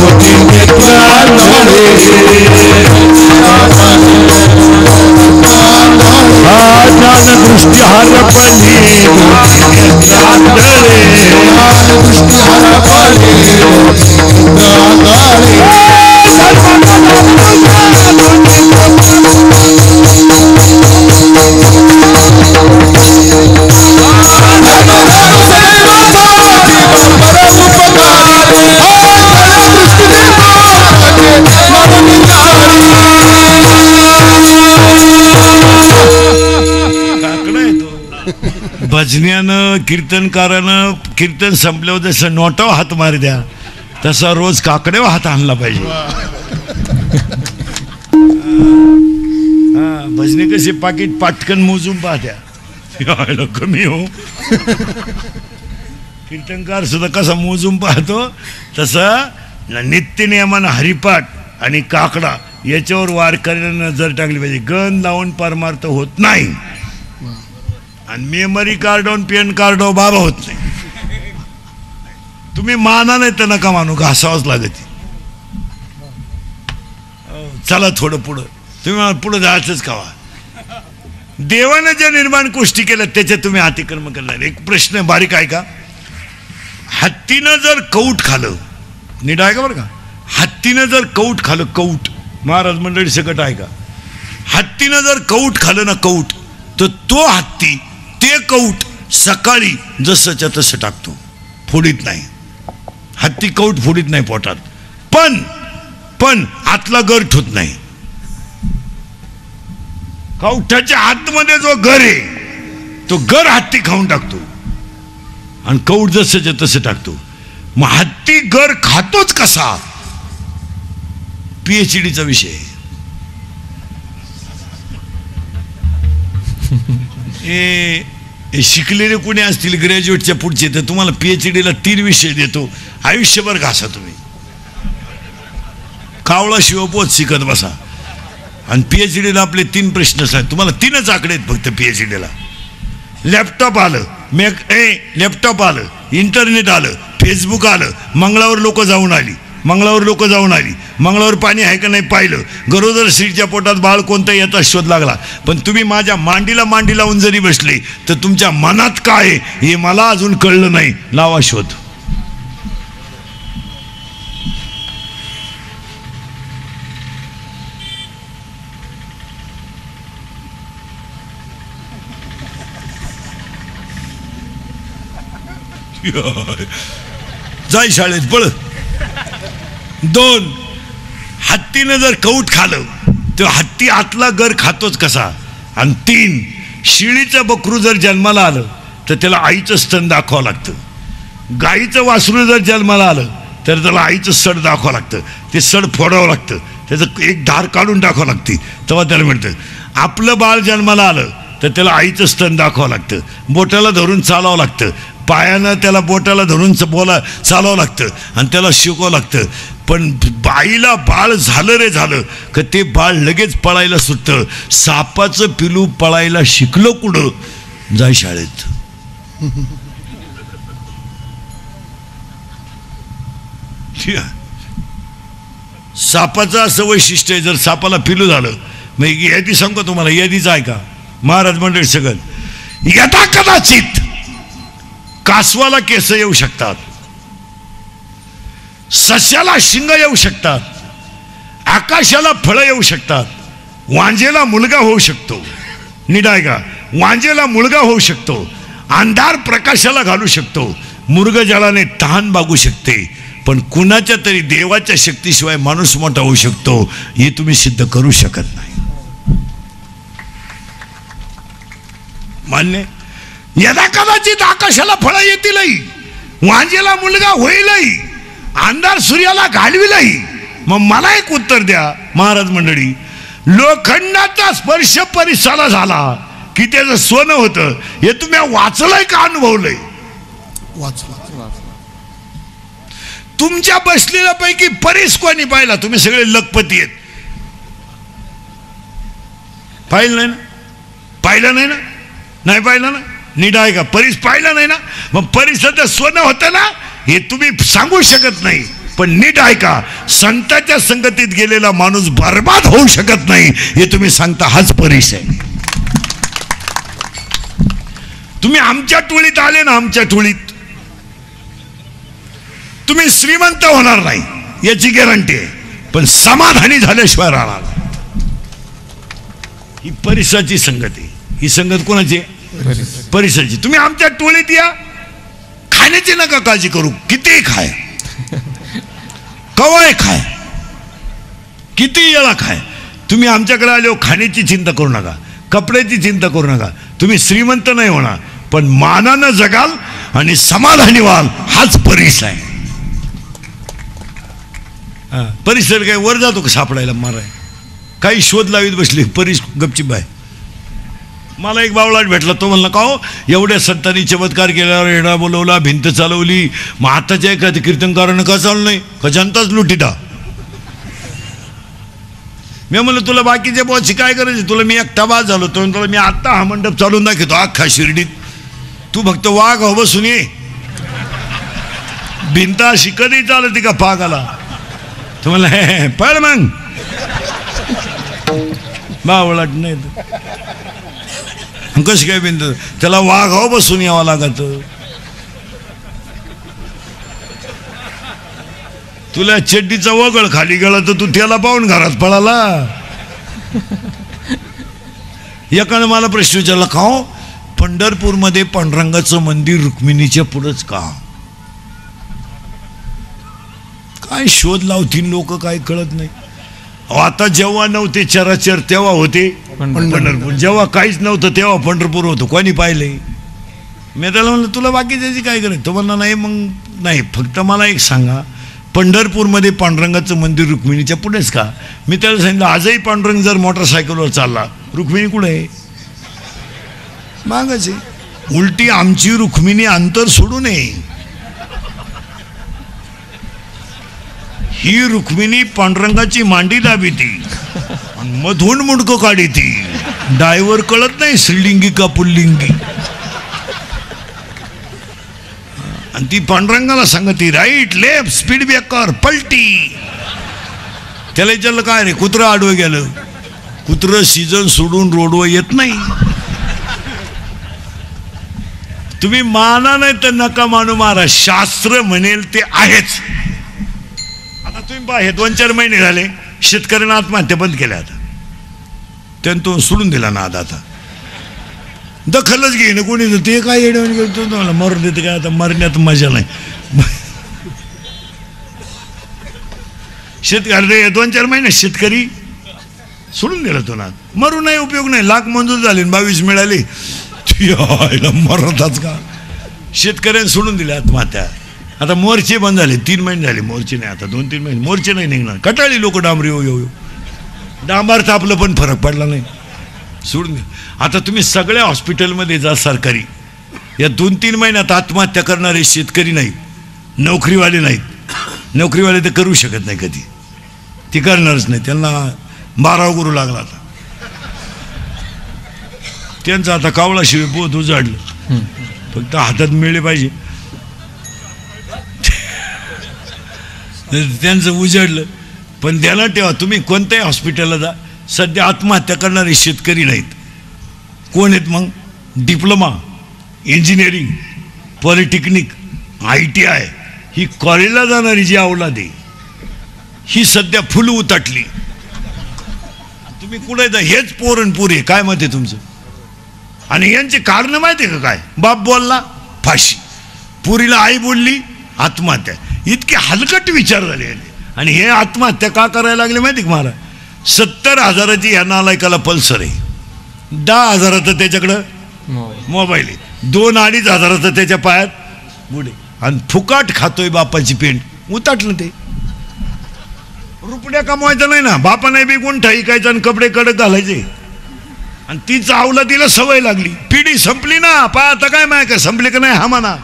मोती ज्ञान दृष्टी हरपली दृष्टी हरपली भजन्यानं कीर्तनकारानं कीर्तन संपल्यावर जसं नोटावर हात मार द्या तसा रोज काकड्यावर हात आणला पाहिजे. भजने कसे पाकिट पाटकन मोजून पाहत्या कमी हो. कीर्तनकार सुद्धा कसा मोजून पाहतो तसं नित्य नियमानं हरिपाठ आणि काकडा याच्यावर वारकऱ्यानं नजर टाकली पाहिजे. गण लावून परमार्थ होत नाही आणि मेमरी कार्ड आणि पेन कार्ड बाबा होत नाही. तुम्ही माना नाही तर नका मानू घासावंच लागत. चला थोडं पुढं तुम्ही पुढं जायचंच कावा. देवानं ज्या निर्माण गोष्टी केल्या त्याच्यात तुम्ही अतिक्रमण करणार. एक प्रश्न बारीक आहे का. हत्तीनं जर कौट खालं नीट आहे का बरं का. हत्तीनं जर कौट खालं कौट महाराज मंडळी सकट आहे का. हत्तीनं जर कौट खालं ना कौट तर तो हत्ती ते कौट सकाळी जसंच्या तसं टाकतो फोडीत नाही. हत्ती कौट फोडीत नाही पोटात पण आतला गर ठोत नाही. कौठाच्या आतमध्ये जो गर आहे तो गर हत्ती खाऊन टाकतो आणि कौट जसंच्या तसं टाकतो. मग हत्ती गर खातोच कसा PhDचा विषय. शिकलेले कोणी असतील ग्रॅज्युएटच्या पुढचे तर तुम्हाला PhDला 3 विषय देतो. आयुष्यभर घासा तुम्ही. कावळा शिवपोत शिकत बसा आणि PhDला आपले 3 प्रश्न आहेत. तुम्हाला 3च आकडे आहेत फक्त PhDला. लॅपटॉप आलं लॅपटॉप आलं इंटरनेट आलं फेसबुक आलं मंगळावर लोक जाऊन आली मंगळावर पाणी आहे का नाही पाहिलं. गरोदर स्त्रीच्या पोटात बाळ कोणतं याचा शोध लागला. पण तुम्ही माझ्या मांडीला मांडी लावून जरी बसले तर तुमच्या मनात काय हे मला अजून कळलं नाही. लावा शोध. जाय शाळेत पळ. 2 हत्तीनं जर कौट खालं तर हत्ती आतला गर खातोच कसा. आणि 3 शिळीचं बकरू जर जन्माला आलं तर त्याला आईचं स्तन दाखवावं लागतं. गाईचं वासरू जर जन्माला आलं तर त्याला आईचं सड दाखवावं लागतं. ते सड फोडावं लागतं, त्याचं एक धार काढून टाकावं लागते, तेव्हा त्याला मिळतं. आपलं बाळ जन्माला आलं तर त्याला आईचं स्तन दाखवावं लागतं, बोटाला धरून चालावं लागतं, पायानं त्याला बोटाला धरून चालावं लागतं आणि त्याला शिकवावं लागतं. पण बाईला बाळ झालं रे झालं का ते बाळ लगेच पळायला सुटतं. सापाचं पिलू पळायला शिकलं कुठं? जाय शाळेत. सापाचं असं वैशिष्ट्य आहे, जर सापाला पिलू झालं, मग यादी सांगतो तुम्हाला, यादीच आहे का महाराज मंडळी सगळं. यदा कदाचित कासवाला केस येऊ शकतात, सस्याला शिंग येऊ शकतात, आकाशाला फळं येऊ शकतात, वांजेला मुलगा होऊ शकतो. नीट आहे का? वांजेला मुलगा होऊ शकतो, अंधार प्रकाशाला घालू शकतो, मृगजळाने तहान बागू शकते. पण कुणाच्या तरी देवाच्या शक्तीशिवाय माणूस मोठा होऊ शकतो हे तुम्ही सिद्ध करू शकत नाही. मान्य? यदा कदाचित आकाशाला फळं येतीलही, वांजेला मुलगा होईलही, अंधार सूर्याला घालविलही. मग मला एक उत्तर द्या महाराज मंडळी, लोखंडाचा स्पर्श परिसाला झाला की त्याचं सोनं होतं, हे तुम्ही वाचलंय का अनुभवलंय? वाचलं. तुमच्या बसलेल्या पैकी परीस कोणी पाहिला? तुम्ही सगळे लखपती आहेत. पाहिलं नाही ना? पाहिलं नाही ना? नाही पाहिलं ना? नीट आहे का? परीस पाहिलं नाही ना? मग परीसाचं सोनं होतं ना हे तुम्ही सांगू शकत नाही. पण नीट आहे का? संतांच्या संगतीत गेलेला माणूस बर्बाद होऊ शकत नाही हे तुम्ही सांगता, हाच परीस आहे. तुम्ही आमच्या टोळीत आले ना, आमच्या टोळीत तुम्ही श्रीमंत होणार नाही याची गॅरंटी आहे, पण समाधानी झाल्याशिवाय राहणार. ही परिसाची संगत आहे. ही संगत कोणाची? परिसाची. तुम्ही आमच्या टोळीत या, खाण्याची नका काळजी करू, किती खाय, कवाय खाय, किती वेळा खाय. तुम्ही आमच्याकडे आले खाण्याची चिंता करू नका, कपड्याची चिंता करू नका. तुम्ही श्रीमंत नाही होणार, पण मानानं जगाल आणि समाधानी व्हाल, हाच परीस आहे. परिसर काय वर जातो का सापडायला? माराय काही शोध लावीत बसली परीस गपचिप आहे. मला एक बावळाट भेटला, तो म्हणला का हो एवढ्या संतांनी चमत्कार केल्यावर येणा बोलवला, भिंत चालवली, मग आताच्या एखाद्या कीर्तनकारानं का चालू नाही का? जनताच लुटीता. मी म्हणलं तुला बाकीच्या बॉसची काय करायची, तुला मी एकटा बाद झालो. तो तुला मी आत्ता हा मंडप चालून दाखवतो अख्खा शिर्डीत, तू फक्त वाघ हो बसून ये. भिंत अशी कधी चालती का पागाला? तुम्हाला हे पळ मग बावळाट नाही कशी काय भिंत, त्याला वाघ हो बसून यावं लागत. तुला चड्डीचा वगळ खाली गेला तर तू त्याला पाहून घरात पळाला. एकानं मला प्रश्न विचारला, का हो पंढरपूरमध्ये पांडुरंगाचं मंदिर रुक्मिणीच्या पुढंच का? काय शोध लावतील लोक, काय कळत नाही. आता जेव्हा नव्हते चराचर तेव्हा होते पंढरपूर, जेव्हा काहीच नव्हतं तेव्हा पंढरपूर होतं. कोणी पाहिले? मी त्याला म्हणलं तुला बाकी त्याची काय करायचं? तो म्हणला नाही, मग नाही, फक्त मला एक सांगा, पंढरपूरमध्ये पांडुरंगाचं मंदिर रुक्मिणीच्या पुढेच का? मी त्याला सांगितलं आजही पांडुरंग जर मोटरसायकलवर चालला, रुक्मिणी कुठे आहे? मागच आहे. उलटी आमची रुक्मिणी अंतर सोडू नये. ही रुक्मिणी पांडुरंगाची मांडी दाबी ती, मधून मुंडको काढी ती. डायव्हर कळत नाही श्रीलिंगी का पुल्लिंगी. आणि ती पांडुरंगाला सांगती राईट लेफ्ट स्पीड ब्रेकर पलटी. त्याला विचारलं काय रे कुत्रं आडवं गेलं? कुत्रं सीझन सोडून रोडवर येत नाही. तुम्ही माना नाही तर नका मानू, महाराज शास्त्र म्हणेल ते आहेच. आता तुम्ही पहा, हे 2-4 महिने झाले शेतकऱ्यांना आत्महत्या बंद केल्या, आता त्यांनी तो सोडून दिला ना. आता दखलच घेईन कोणी. ते काय येणं घेतो तुम्हाला मरून देते काय, आता मरण्यात मजा नाही. शेतकरी 2-4 महिने शेतकरी सोडून दिला तो ना, मरू नाही उपयोग नाही. लाख मंजूर झाले 22 मिळाले, मरताच का. शेतकऱ्यांनी सोडून दिले आत्महत्या. आता मोर्चे बंद झाले, 3 महिने झाले मोर्चे नाही. आता 2-3 महिने मोर्चे नाही निघणार. कटाळी लोक डांबरी येऊ डांबार तापलं पण फरक पडला नाही, सोडून द्या. आता तुम्ही सगळ्या हॉस्पिटलमध्ये जा सरकारी, या 2-3 महिन्यात आत्महत्या करणारे शेतकरी नाहीत, नोकरीवाले नाहीत. नोकरीवाले तर करू शकत नाही कधी, ते करणारच नाही. त्यांना 12 गुरु लागला. आता त्यांचं आता कावळाशिवाय पोत उजाडलं, फक्त हातात मिळले पाहिजे. त्यांचं उजाडलं. पण ध्यानात ठेवा, तुम्ही कोणत्याही हॉस्पिटलला जा, सध्या आत्महत्या करणारे शेतकरी नाहीत. कोण आहेत मग? डिप्लोमा, इंजिनिअरिंग, पॉलिटेक्निक, ITI ही कॉलेजला जाणारी जी अवलाद आहे ही सध्या फुल उतटली. तुम्ही कुठे जा, हेच पोरणपुरी काय मत आहे तुमचं? आणि यांचे कारण माहिती आहे का काय? बाप बोलला फाशी, पुरीला आई बोलली आत्महत्या. इतके हलकट विचार झाले. आणि हे आत्महत्या का करायला लागले माहिती का महाराज? 70,000ची ह्या नालायकाला पल्सर आहे, 10,000चं त्याच्याकडं मोबाईल आहे, 2-2.5 हजाराचं त्याच्या पायात बुडे, आणि फुकाट खातोय बापाची पेंट. उताटलं ते. रुपड्या कमवायचं नाही ना, बापाने बी गुंठा ऐकायचा आणि कपडे कडक घालायचे. आणि ती चावला, तिला सवय लागली. पिढी संपली ना. आता काय माहिती का संपली का नाही? हा म्हणा,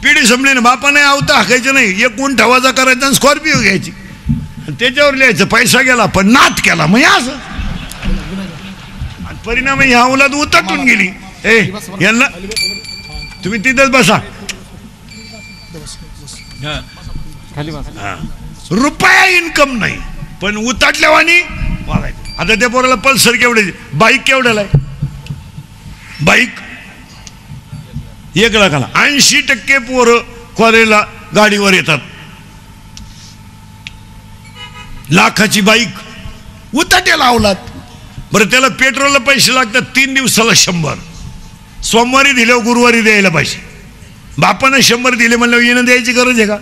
पिढी संपली ना. बापाने आवता हाकायचं नाही, 1 गुंठा वजा करायचा आणि स्कॉर्पिओ घ्यायची आणि त्याच्यावर लिहायचं पैसा गेला पण नात केला. मग असं परिणाम ह्या औलाद उतटून गेली. यांना तुम्ही तिथेच बसा, रुपया इन्कम नाही पण उतटल्यावानी वागायचं. आता त्या पोराला पल्सर केवढे, बाईक केवढ्याला आहे? बाईक 1 लाखाला. 80% पोरं कॉलेजला गाडीवर येतात. लाखाची बाईक उतट्याला अवलाद. बरं, त्याला पेट्रोलला पैसे लागतात 3 दिवसाला 100. सोमवारी दिल्यावर गुरुवारी द्यायला पाहिजे. बापानं 100 दिले म्हणल्यावर येणं द्यायची गरज आहे का?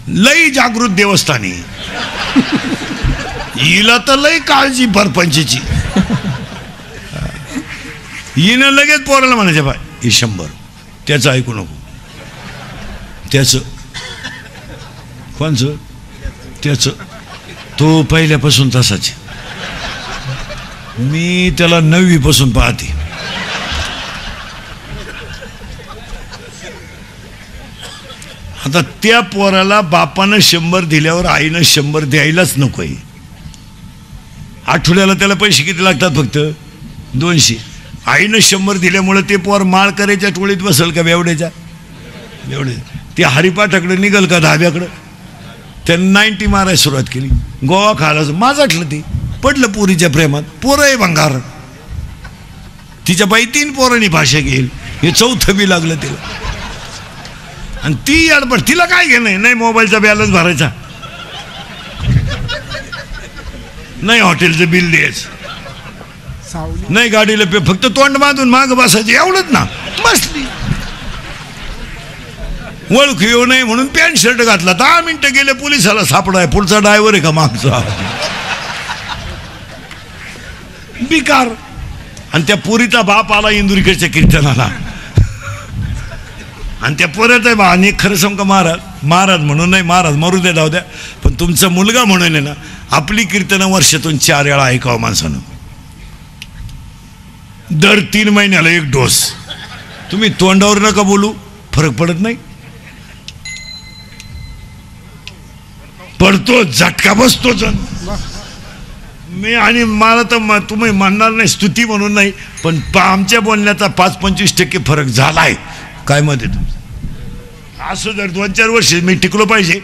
लई जागृत देवस्थानी, हिला तर लई काळजी परपंचीची. हिनं लगेच पोराला म्हणायचं बाय हे 100, त्याचं ऐकू नको. त्याचं कोणचं? त्याचं. तो पहिल्यापासून तसाच. मी त्याला 9वी पासून पाहते. आता त्या पोराला बापानं 100 दिल्यावर आईनं 100 द्यायलाच नको आहे. आठवड्याला त्याला पैसे किती लागतात? फक्त 200. आईनं 100 दिल्यामुळे ते पोर माळ करायच्या टोळीत बसल का बेवड्याच्या? बेवडे ते हरिपाठाकडे निघल का धाब्याकडं? त्यानं 90 मारायला सुरुवात केली. गोवा खायला माझं आठलं ते पडलं पोरीच्या प्रेमात. पोरं आहे भंगार. तिच्या बाई 3 पोरांनी भाषा घेईल, हे 4थं बी लागलं तिला. आणि ती अडबड, तिला काय घेणं नाही मोबाईलचा बॅलन्स भरायचा, नाही हॉटेलचं बिल द्यायचं, नाही गाडीला पे, फक्त तोंड बांधून माग बसायचे एवढंच ना. बसली ओळख येऊ नये म्हणून पॅन्ट शर्ट घातला. 10 मिनिटं गेले पोलिसाला सापडाय. पुढचा ड्रायव्हर आहे का मागचा? बिकार. आणि त्या पोरीचा बाप आला इंदुरीकडच्या कीर्तनाला आणि त्या पोऱ्याचा बा आणि खरं सांग का महाराज म्हणून नाही, महाराज मरू द्या जाऊ द्या, पण तुमचा मुलगा म्हणून आहे ना, आपली कीर्तनं वर्षातून 4 वेळा ऐकावं माणसानं. दर 3 महिन्याला 1 डोस. तुम्ही तोंडावर नका बोलू, फरक पडत नाही. पडतो झटका बसतोच. मी आणि मला तर तुम्ही म्हणणार नाही स्तुती म्हणून नाही, पण आमच्या बोलण्याचा 5-25% फरक झालाय. काय मत आहे तुमचं? असं जर 2-4 वर्ष मी टिकलो पाहिजे,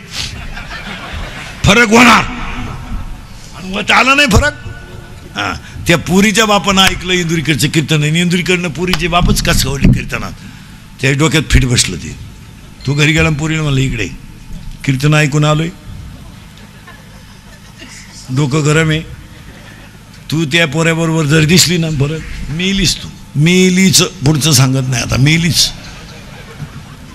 फरक होणार. मग आला नाही फरक. हां, त्या पुरीच्या बापानं ऐकलं इंदुरीकडचं कीर्तन, इंदुरीकडनं पुरीचे बापच कसवली कीर्तनात. त्या डोक्यात फिट बसलं ते. तू घरी गेला पुरीनं म्हणलं इकडे कीर्तन ऐकून आलोय, डोकं गरम आहे. तू त्या पोऱ्याबरोबर जर दिसली ना, बरं मेलीच तू, मेलीच, पुढचं सांगत नाही आता, मेलीच.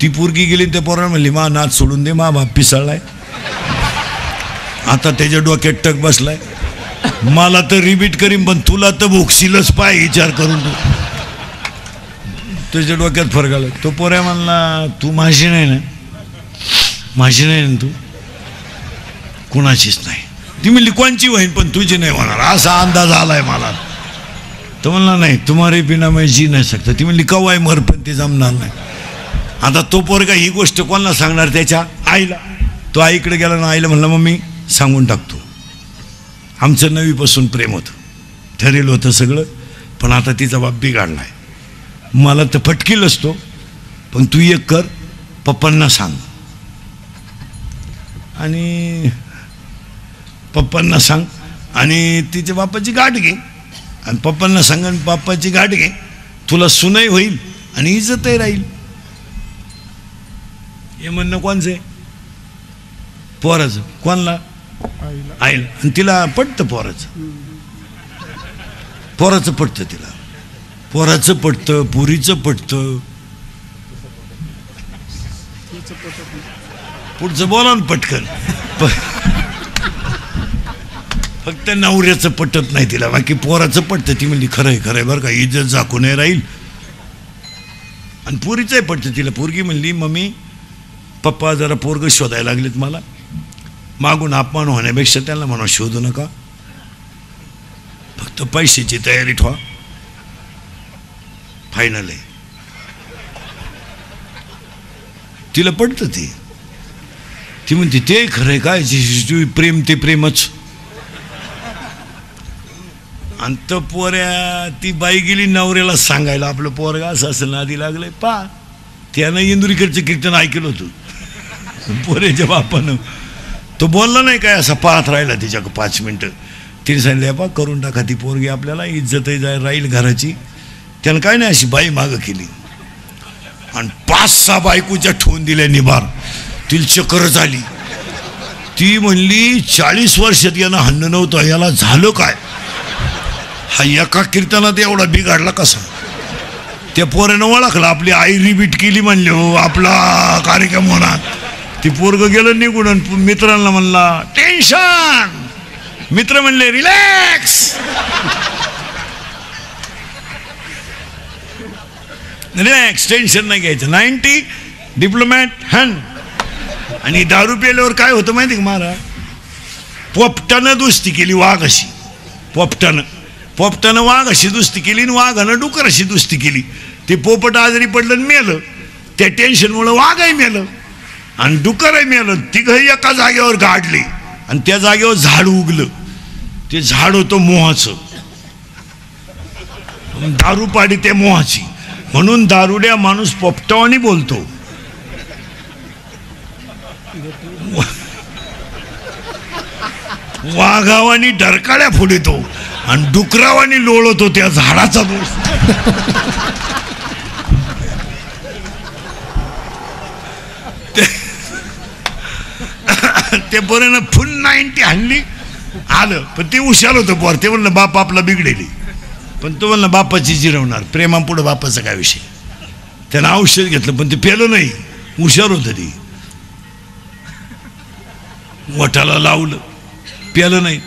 ती पोरगी गेली त्या पोराला म्हणली मा नाच सोडून दे, मा बाप पिसाळलाय, आता त्याच्या डोक्यात टक बसलाय, मला तर रिपीट करीन पण तुला तर भोगशीलच पाय, विचार करून तू. त्याच्या डोक्यात फरक आला. तो पोऱ्या म्हणला तू माझी नाही ना, माझी नाही ना, तू कुणाचीच नाही. ती म्हणली कोणची होईन पण तुझी नाही होणार, असा अंदाज आलाय मला. तो म्हणला नाही तुम्हारे बिना मैं जी नाही सकता. ती म्हणली कवाय मर पण ते जमणार नाही. आता तो पोरगा ही गोष्ट कोणाला सांगणार? त्याच्या आईला. तो आईकडे गेला ना, आईला म्हणला मम्मी सांगून टाकतो, आमचं नवीपासून प्रेम होतं, ठरेल होतं सगळं, पण आता तिचा बाप बिघडलाय, मला तर फटकील असतो, पण तू एक कर, पप्पांना सांग. आणि पप्पांना सांग आणि तिच्या बापाची गाठ घे, आणि पप्पांना सांग आणि बापाची गाठ घे, तुला सुनही होईल आणि इज्जतही राहील. हे म्हणणं कोणचं आहे? पोराचं. कोणला? आईला. आणि तिला पटतं पोराचं, पोराचं पटतं तिला, पोराचं पटतं, पुरीचं पटतं. पुढचं बोला ना पटकन. फक्त नवऱ्याचं पटत नाही तिला, बाकी पोराचं पटतं. ती म्हणली खरंय खरंय बरं का, इज्जत झाकून राहील. आणि पुरीचंही पटतं तिला. पोरगी म्हणली मम्मी पप्पा जरा पोरग शोधायला लागलेत, मला मागून अपमान होण्यापेक्षा त्यांना म्हणा शोधू नका, फक्त पैशाची तयारी ठेवा, फायनल आहे. तिला पटतं ती म्हणते ते खरंय काय, प्रेम ते प्रेमच. आणि तो पोऱ्या ती बाई गेली नवऱ्याला सांगायला आपलं पोरगा असं असं नादी लागलंय पा. त्यानं इंदुरीकडचं कीर्तन ऐकलं होतं पोऱ्याच्या बापानं. तो बोलला नाही काय, असा पाहत राहिला तिच्या 5 मिनटं. तिने सांगितलं पा करून टाका ती पोरगी, आपल्याला इज्जतही राहील घराची. त्यानं काय नाही अशी बाई मागं केली आणि 5-6 बायकोच्या ठेवून दिल्या निभार. तिला चक्कर झाली. ती म्हणली 40 वर्षात यानं हन्न नव्हतं, याला झालं काय, हा एका कीर्तनात एवढा बिघाडला कसा. त्या पोरानं ओळखला, आपली आई रिपीट केली म्हणले हो आपला कार्यक्रम होणार. ती पोरग गेलं निघून, मित्रांना म्हणला टेन्शन, मित्र म्हणले रिलॅक्स. रिलॅक्स, टेन्शन नाही घ्यायचं. 90 डिप्लोमॅट हन. आणि दारू प्यायल्यावर काय होतं माहिती का महाराज, पोपटानं दुस्ती केली वाघ अशी, पोपटानं वाघ अशी दुस्ती केली आणि वाघानं डुकर अशी दुस्ती केली. ते पोपट आजारी पडलं आणि मेलं, त्या टेन्शनमुळं वाघही मेलं आणि डुकरही मेलं. तिघही एका जागेवर गाडले आणि त्या जागेवर झाड उगलं. ते झाड होतं मोहाचं, दारू पाडी त्या मोहाची. म्हणून दारुड्या माणूस पोपटावानी बोलतो, वाघावानी डरकाळ्या फोडतो आणि डुकरावानी लोळतो त्या झाडाचा दोष. ते बरं फुल 90 हल्ली आलं, पण ते हुशार होतं पोर. ते म्हणलं बाप आपला बिघडेली, पण तो म्हणलं बापाची जिरवणार, प्रेमापुढं बापाचा काय विषय. त्यानं औषध घेतलं पण ते पेलं नाही, हुशार होतं. ती वटाला लावलं, प्यालं नाही.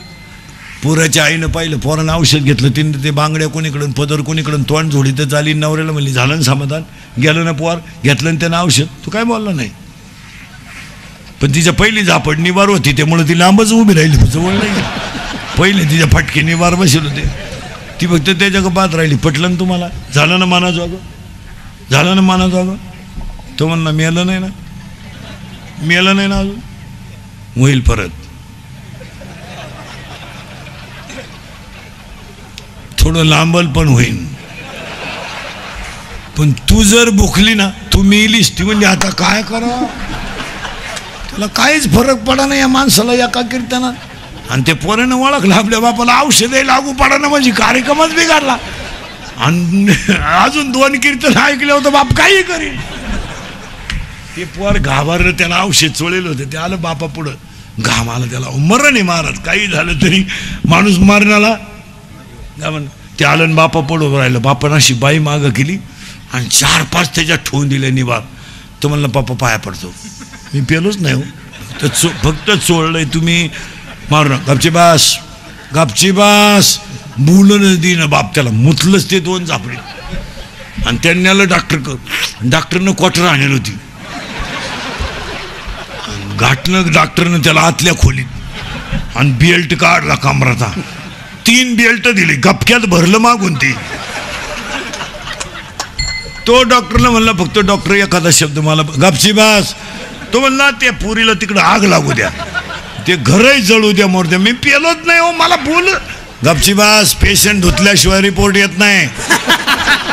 पोराच्या आईनं पाहिलं, पोरानं औषध घेतलं, तिने ते बांगड्या कोणीकडून पदर कोणीकडून तोंड झोडी तर झाली. नवऱ्याला म्हणली झालं ना समाधान, गेलं ना पोर, घेतलं ना त्यानं औषध. तू काय बोलला नाही, पण तिच्या पहिली झापड निवार होती त्यामुळे ती लांबच उभी राहिली, जवळ नाही. पहिले तिच्या फटके निवार बसेल होते, ती फक्त त्याच्या पाहत राहिली. पटलं ना तुम्हाला, झालं ना माना जागं, झालं ना माना जागं. तो म्हणला मेलं नाही ना, मेलं नाही ना अजून, होईल परत. थोडं लांबल पण होईल, पण तू जर भुकली ना, तू मेलीस. ती म्हणजे आता काय करा, त्याला काहीच फरक पडा नाही या माणसाला एका कीर्तनात. आणि ते पोरानं ओळखलं आपल्या बापाला, औषधही लागू पडा ना, म्हणजे कार्यक्रमच बिघडला. आणि अजून 2 कीर्तन ऐकले होतं, बाप काही करीन. ते पोर घाबरलं, त्याला औषध चोळलेलं होतं, ते आलं बापा पुढं. घाम आला त्याला, मरण आहे महाराज, काही झालं तरी माणूस मरणाला. ते आलं बापा पडून राहिलं. बापानं अशी बाई मागं केली आणि 4-5 त्याच्यात ठेवून दिले निभार. तो म्हणलं बापा पाया पडतो. मी पेलोच नाही हो, तर फक्त चोळलंय तुम्ही मारू नका. गपची बास बोलून दिन बाप. त्याला मुतलंच ते 2 झापडी आणि त्यांनी आलं डॉक्टरनं क्वार्टर आणली होती. घाटलं डॉक्टरनं त्याला आतल्या खोलीत आणि बेल्ट काढला कमराचा. 3 बेल्ट दिली, गपक्यात भरलं मागून ते. तो डॉक्टरला म्हणला फक्त डॉक्टर एखादा शब्द मला गपची बास. तो म्हणला त्या पुरीला तिकडं आग लागू द्या, ते घरही जळू द्या, मोर द्या. मी पेलोच नाही हो, मला बोल. गपची बास, पेशंट धुतल्याशिवाय रिपोर्ट येत नाही.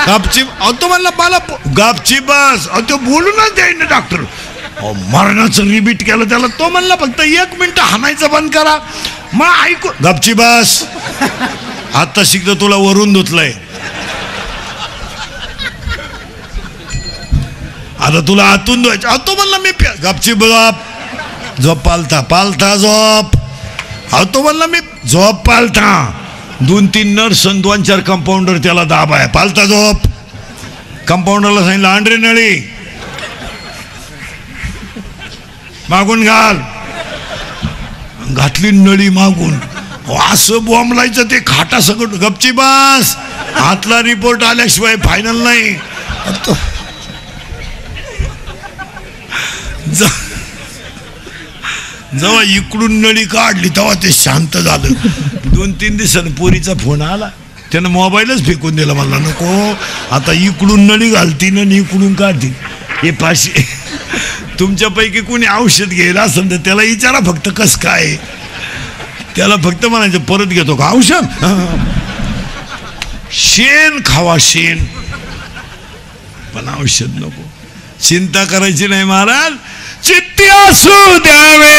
गपची तो म्हणला मला गपची बास. तो बोलूनच द्याय ना डॉक्टर. मरणाचं रिपीट केलं त्याला. तो म्हणला फक्त 1 मिनिट हाणायचं बंद करा. मग ऐकू गपची बास. आता शिकतो तुला वरून धुतलंय, आता तुला आतून धुवायचं. तो म्हणला मी गपची बाप. झोप पालथा झोप. तो म्हणला मी झोप पालथा. 2-3 नर्स 2-4 कंपाऊंडर त्याला दाब आहे. पालथा झोप. कंपाऊंडरला सांगितलं आंड्रे नळी मागून घातली नळी मागून. असं बॉम्बलायचं ते खाटा सगळं. गपची बास. आतला रिपोर्ट आल्याशिवाय फायनल नाही. जेव्हा इकडून नळी काढली तेव्हा ते शांत झालं. 2-3 दिवसांनी पोरीचा फोन आला. त्यानं मोबाईलच फेकून दिला. मला नको आता इकडून नळी घालतीन आणि इकडून काढतील. हे 500 तुमच्यापैकी कोणी औषध घ्यायला असेल तर त्याला विचारा फक्त कस काय. त्याला फक्त म्हणायचं परत घेतो का औषध. शेण खावा शेण, पण औषध नको. चिंता करायची नाही महाराज. चित्ती असू द्यावे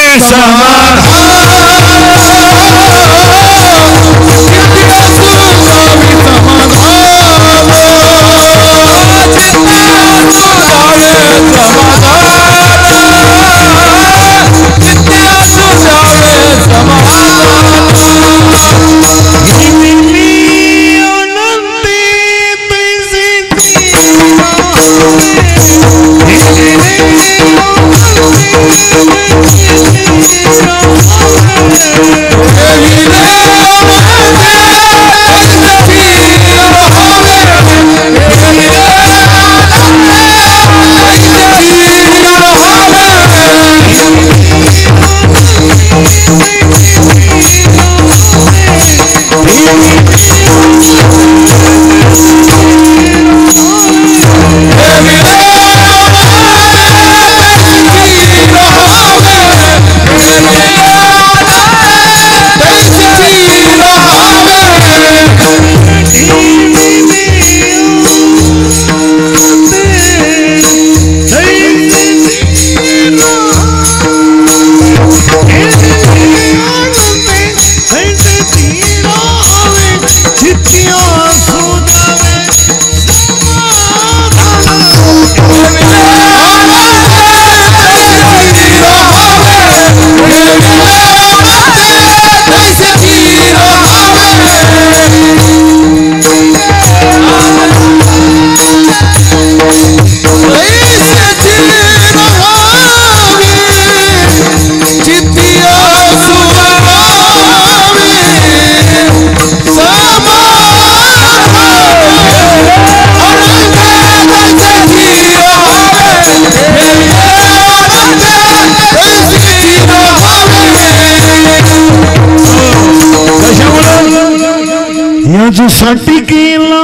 याच्यासाठी केला,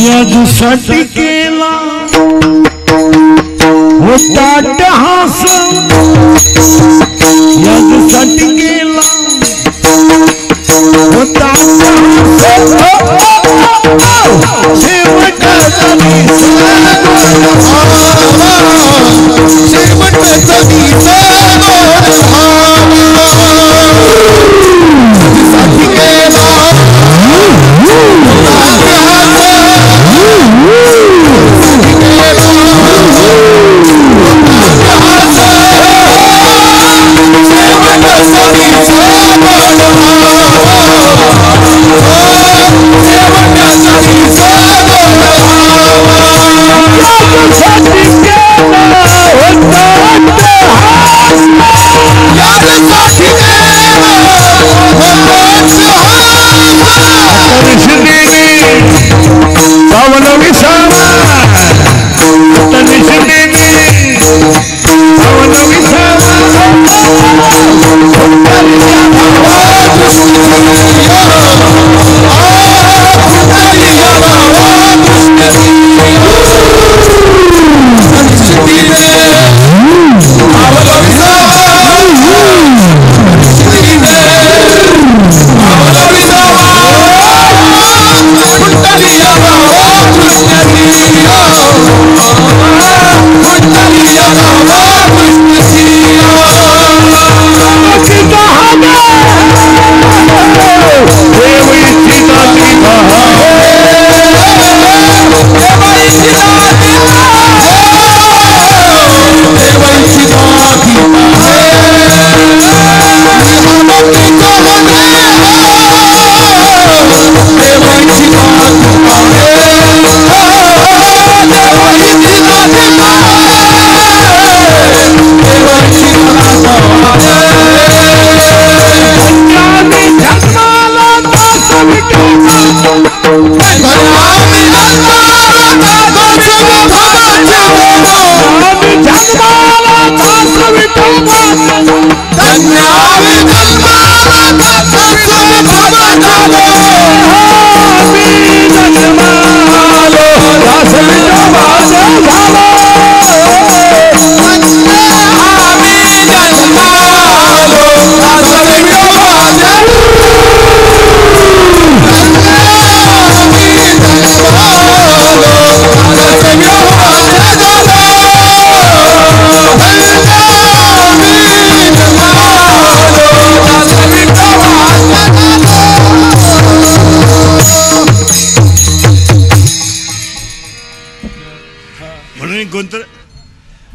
याच्यासाठी केला होता हास, याच्यासाठी केला होता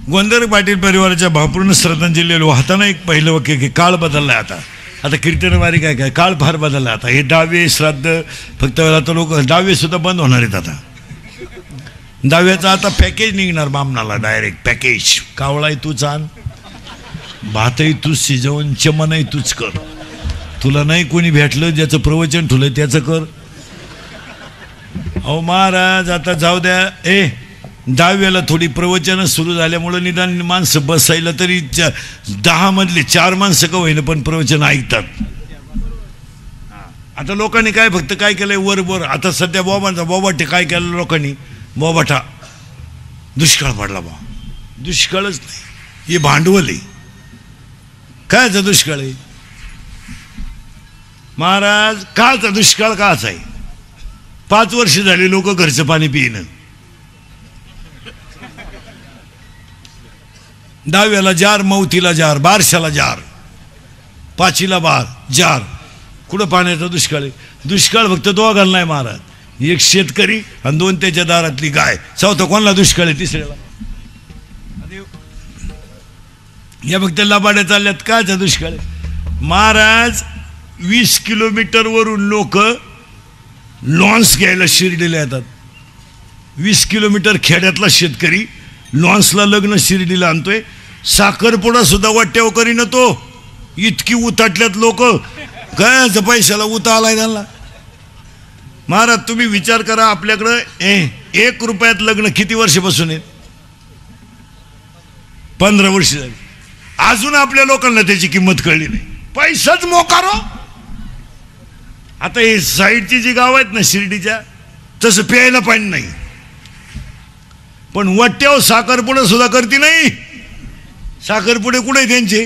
गोंधर पाटील परिवाराच्या भावपूर्ण श्रद्धांजली वाहताना एक पहिलं वाक्य की काळ बदललाय आता कीर्तनवारी काय काय काळ फार बदलला आता हे डावे श्राद्ध फक्त आता लोक डावे सुद्धा बंद होणार आहेत आता डाव्याचा आता पॅकेज निघणार बामणाला डायरेक्ट पॅकेज कावळाही तूच आण भातही तूच शिजवून चमनही तूच कर तुला नाही कोणी भेटलं ज्याचं प्रवचन ठुलं त्याचं कर अहो महाराज आता जाऊ द्या दहाव्याला थोडी प्रवचनं सुरू झाल्यामुळं निदान माणसं बसायला तरी 10 मधले 4 माणसं का होईना पण प्रवचन ऐकतात आता लोकांनी काय फक्त काय केलंय वर आता सध्या बोबाटे काय केलं लोकांनी बोबाटा दुष्काळ पडला बा दुष्काळच नाही हे भांडवल आहे कायचा दुष्काळ आहे महाराज काचा दुष्काळ काच आहे 5 वर्ष झाले लोक घरचं पाणी पिणं 10व्याला जार मौतीला जार बारशाला जार 5ला बार जार कुठं पाण्याचा दुष्काळ आहे दुष्काळ फक्त दोघांना नाही महाराज एक शेतकरी आणि 2 त्याच्या दारातली गाय चौथा कोणाला दुष्काळ आहे तिसऱ्याला या फक्त लबाड्या चालल्यात कायचा दुष्काळ आहे महाराज 20 किलोमीटर वरून लोक लॉन्स घ्यायला शिर्डीला येतात 20 किलोमीटर खेड्यातला शेतकरी लॉन्सला लग्न शिर्डीला आणतोय साखरपुडा सुद्धा वाट्यावर करीन तो इतकी उताटल्यात लोक काय पैशाला उता आलाय त्यांना महाराज तुम्ही विचार करा आपल्याकडं 1 रुपयात लग्न किती वर्षापासून आहे 15 वर्ष झाली अजून आपल्या लोकांना त्याची किंमत कळली नाही पैसाच मोकारो आता हे साईडची जी गाव आहेत ना शिर्डीच्या तसं प्यायला पाणी नाही पण वाट्यावर साखरपुडे सुद्धा करते नाही साखरपुडे कुठे त्यांचे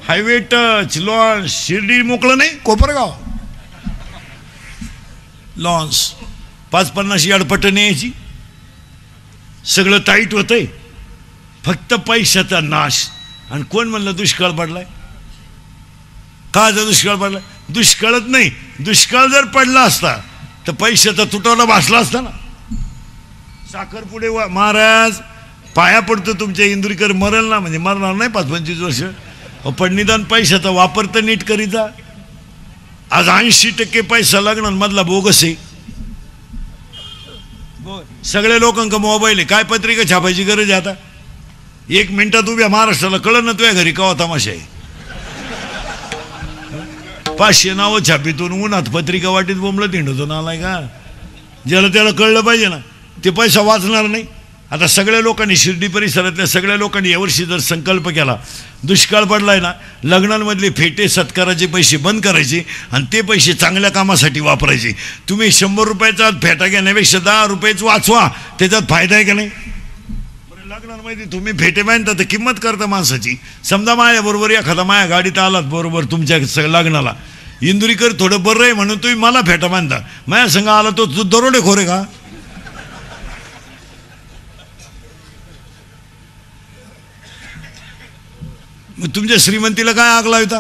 हायवे टच लॉन्स शिर्डी मोकळं नाही कोपरगाव लॉन्स 5-50 अडपटण यायची सगळं टाईट होतंय फक्त पैशाचा नाश आणि कोण म्हणलं दुष्काळ पडलाय का दुष्काळ पडलाय दुष्काळच नाही दुष्काळ जर पडला असता तर पैशाचा तुटवडा भासला असता ना साखरपुडे महाराज पाया पडतो तुमच्या इंदुरीकर मरल ना म्हणजे मरणार नाही 5-25 वर्ष पण निदान पैशाचा वापर तर नीट करीचा आज 80% पैसा लागणार मधला बोगस आहे सगळ्या लोकांका मोबाईल आहे काय पत्रिका छापायची गरज आहे आता 1 मिनिटात उभ्या महाराष्ट्राला कळलं ना तुझ्या घरी कवा तमाशा आहे 500 नावं छापीतून उन्हात पत्रिका वाटीत बोंबलं तिंडतो नालाय का ज्याला त्याला कळलं पाहिजे ना ते पैसा वाचणार नाही आता सगळ्या लोकांनी शिर्डी परिसरातल्या सगळ्या लोकांनी यावर्षी जर संकल्प केला दुष्काळ पडलाय ना लग्नांमधले फेटे सत्काराचे पैसे बंद करायचे आणि ते पैसे चांगल्या कामासाठी वापरायचे तुम्ही 100 रुपयाचा फेटा घेण्यापेक्षा 10 रुपयेच वाचवा त्याच्यात फायदा आहे का नाही लग्नांमध्ये तुम्ही फेटे बांधता तर किंमत करता माणसाची समजा माझ्याबरोबर एखादा माझ्या गाडीत आलात बरोबर तुमच्या लग्नाला इंदुरीकर थोडं बरं आहे म्हणून तुम्ही मला फेटा बांधता माझ्या संग आला तो दरोडेखोर आहे का मग तुमच्या श्रीमंतीला काय आग लावता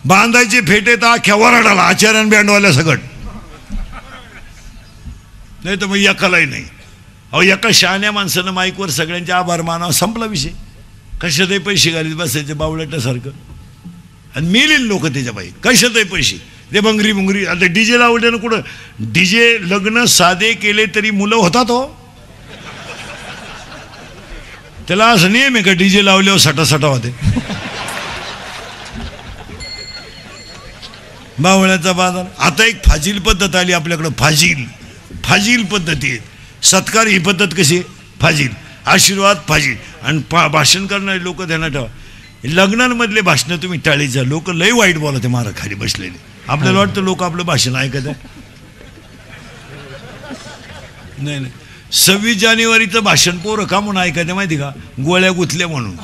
बांधायचे फेटे तर अख्ख्या वराडाला आचार्यान बँडवाल्या सगट नाही तर मग एकालाही नाही अहो एका शहाण्या माणसानं माईकवर सगळ्यांचे आभार मानावं संपला विषय कशातही पैसे घालीत बसायचे बावळटासारखं आणि मिळेल लोक त्याच्या बाई कशातही पैसे ते बंगरी आता डीजे लावल्यानं कुठं डीजे लग्न साधे केले तरी मुलं होतात हो त्याला असं नियम आहे का डीजे लावल्यावर सटा होते बावळ्याचा बाजार आता एक फाजील पद्धत आली आपल्याकडं फाजील पद्धती आहे सत्कार ही पद्धत कशी फाजील आशीर्वाद फाजील आणि भाषण करणारे लोक ध्यानात ठेवा लग्नांमधले भाषणं तुम्ही टाळीचा. लोक लय वाईट बोलते मारा खाली बसलेले. आपल्याला वाटतं लोक आपलं भाषण ऐकत आहे. नाही नाही, 26 जानेवारीचं भाषण पोरं का म्हणून ऐकायचं माहिती का? गोळ्या गुथल्या म्हणून.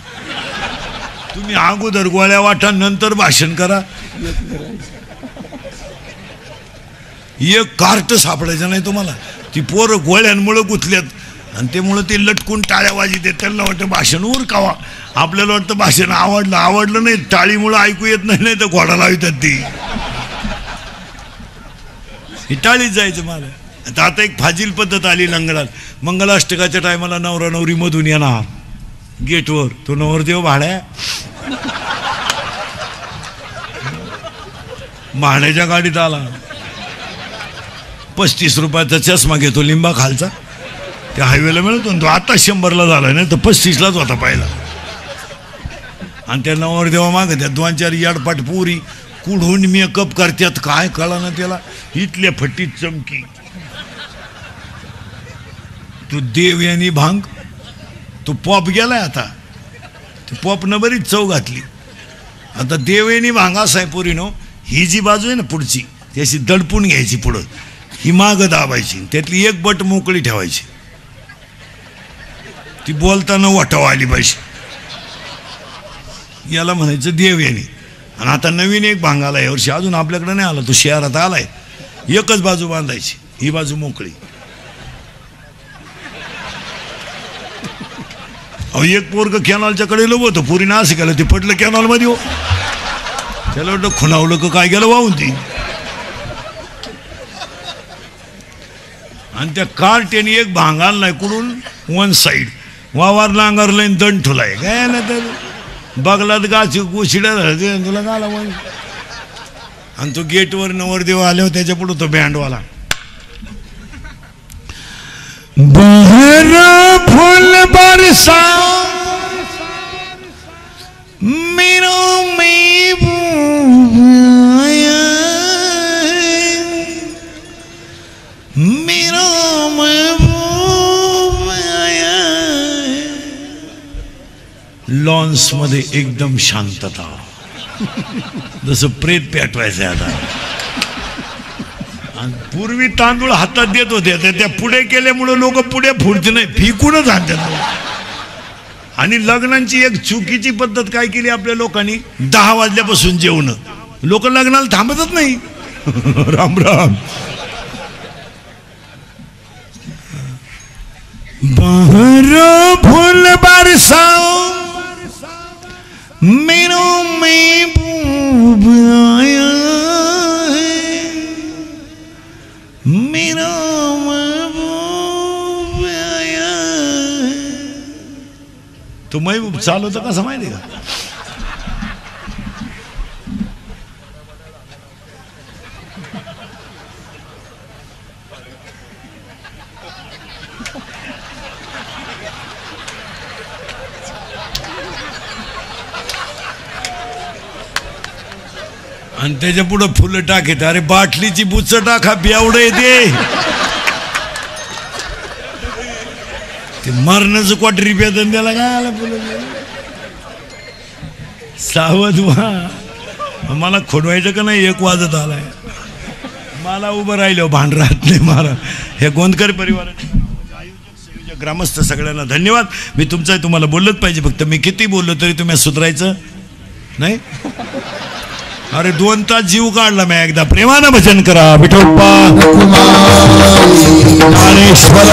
तुम्ही अगोदर गोळ्या वाटा नंतर भाषण करा. एक कार्ट सापडायचं नाही तुम्हाला. ती पोरं गोळ्यांमुळे गुथल्यात आणि त्यामुळं ते लटकून टाळ्या वाजते. त्यांना वाटतं भाषण उरकावा. आपल्याला वाटतं भाषण आवडलं नाही, टाळीमुळं ऐकू येत नाही, तर घोडा लावतात ती. ही टाळीच जायचं मला. आता एक फाजील पद्धत आली लंगडात. मंगलाष्टकाच्या टायमाला नवरा नवरी मधून येणार गेटवर. तो नवरदेव भाड्या भाड्याच्या गाडीत आला. 35 रुपयाचा चष्मा घेतो लिंबा खालचा. त्या हायवेला मिळतो ना तो. आता 100ला झाला नाही तर 35लाच होता पहिला. आणि त्या नवरदेवा माग त्या 2-4 याडपाट पुरी कुढून मेकअप करतात. काय कळा ना त्याला. इथल्या फट्टीत चमकी. तो देव यांनी भांग. तो पॉप गेलाय आता. तो पॉपनं बरीच चव घातली. आता देव यांनी भांग असा आहे पोरीनो. ही जी बाजू आहे ना पुढची ती अशी दडपून घ्यायची पुढं. ही मागं दाबायची. त्यातली एक बट मोकळी ठेवायची. ती बोलताना वाटावा आली पाहिजे. याला म्हणायचं देव यांनी. आणि आता नवीन एक भांग आला यावर्षी. अजून आपल्याकडे नाही आला. तो शहरात आलाय. एकच बाजू बांधायची. ही बाजू मोकळी. अहो एक पोरग कॅनॉलच्या कडे लोक होतं. पुरी ना असं केलं ते पडलं कॅनॉलमध्ये. हो त्याला वाटलं खुणावलं का काय गेलं वाहून ती. आणि त्या कार्टेने एक भांग आणलाय कुठून वन साईड. वावर नांगरलाय दंड ठुलाय. काय ना तर बगलात गाची गोशिड्या झालं तुला गाला. आणि तो गेटवर नवरदेव आले त्याच्या पुढे तो बँडवाला. बहरा फूल बरसा मेरा महबूब आया, मेरा महबूब आया. लॉन्स मध्ये एकदम शांतता. जसं प्रेत पेटवायचं आता. पूर्वी तांदूळ हातात देत होते त्या पुढे केल्यामुळे लोक पुढे फुडते नाही फेकूनच आणतात. आणि लग्नांची एक चुकीची पद्धत काय केली आपल्या लोकांनी. 10 वाजल्यापासून जेवण. लोक लग्नाला थांबतच नाही. राम राम. बहरा फूल बरसाओ मेरा महबूब आया, मेरा महबूब आया. तो महबूब चालवतो कसं माहिती का. आणि त्याच्या पुढं फुलं टाकेत. अरे बाटलीची बुच टाका बेवडं येते. ते मरणाचं क्वार्टरी पेतन त्याला काय आला फुलं. सावध व्हा. मला खोडवायचं का नाही. 1 वाजत आलाय. मला उभं राहिलं भांड राहत नाही मला. हे गोंदकर परिवाराचे संयोजक ग्रामस्थ सगळ्यांना धन्यवाद. मी तुमचं तुम्हाला बोललंच पाहिजे. फक्त मी किती बोललो तरी तुम्ही सुधारायचं नाही. अरे 2 तास जीव काढला मी एकदा. प्रेमानं भजन करा. विठोबा ज्ञानेश्वर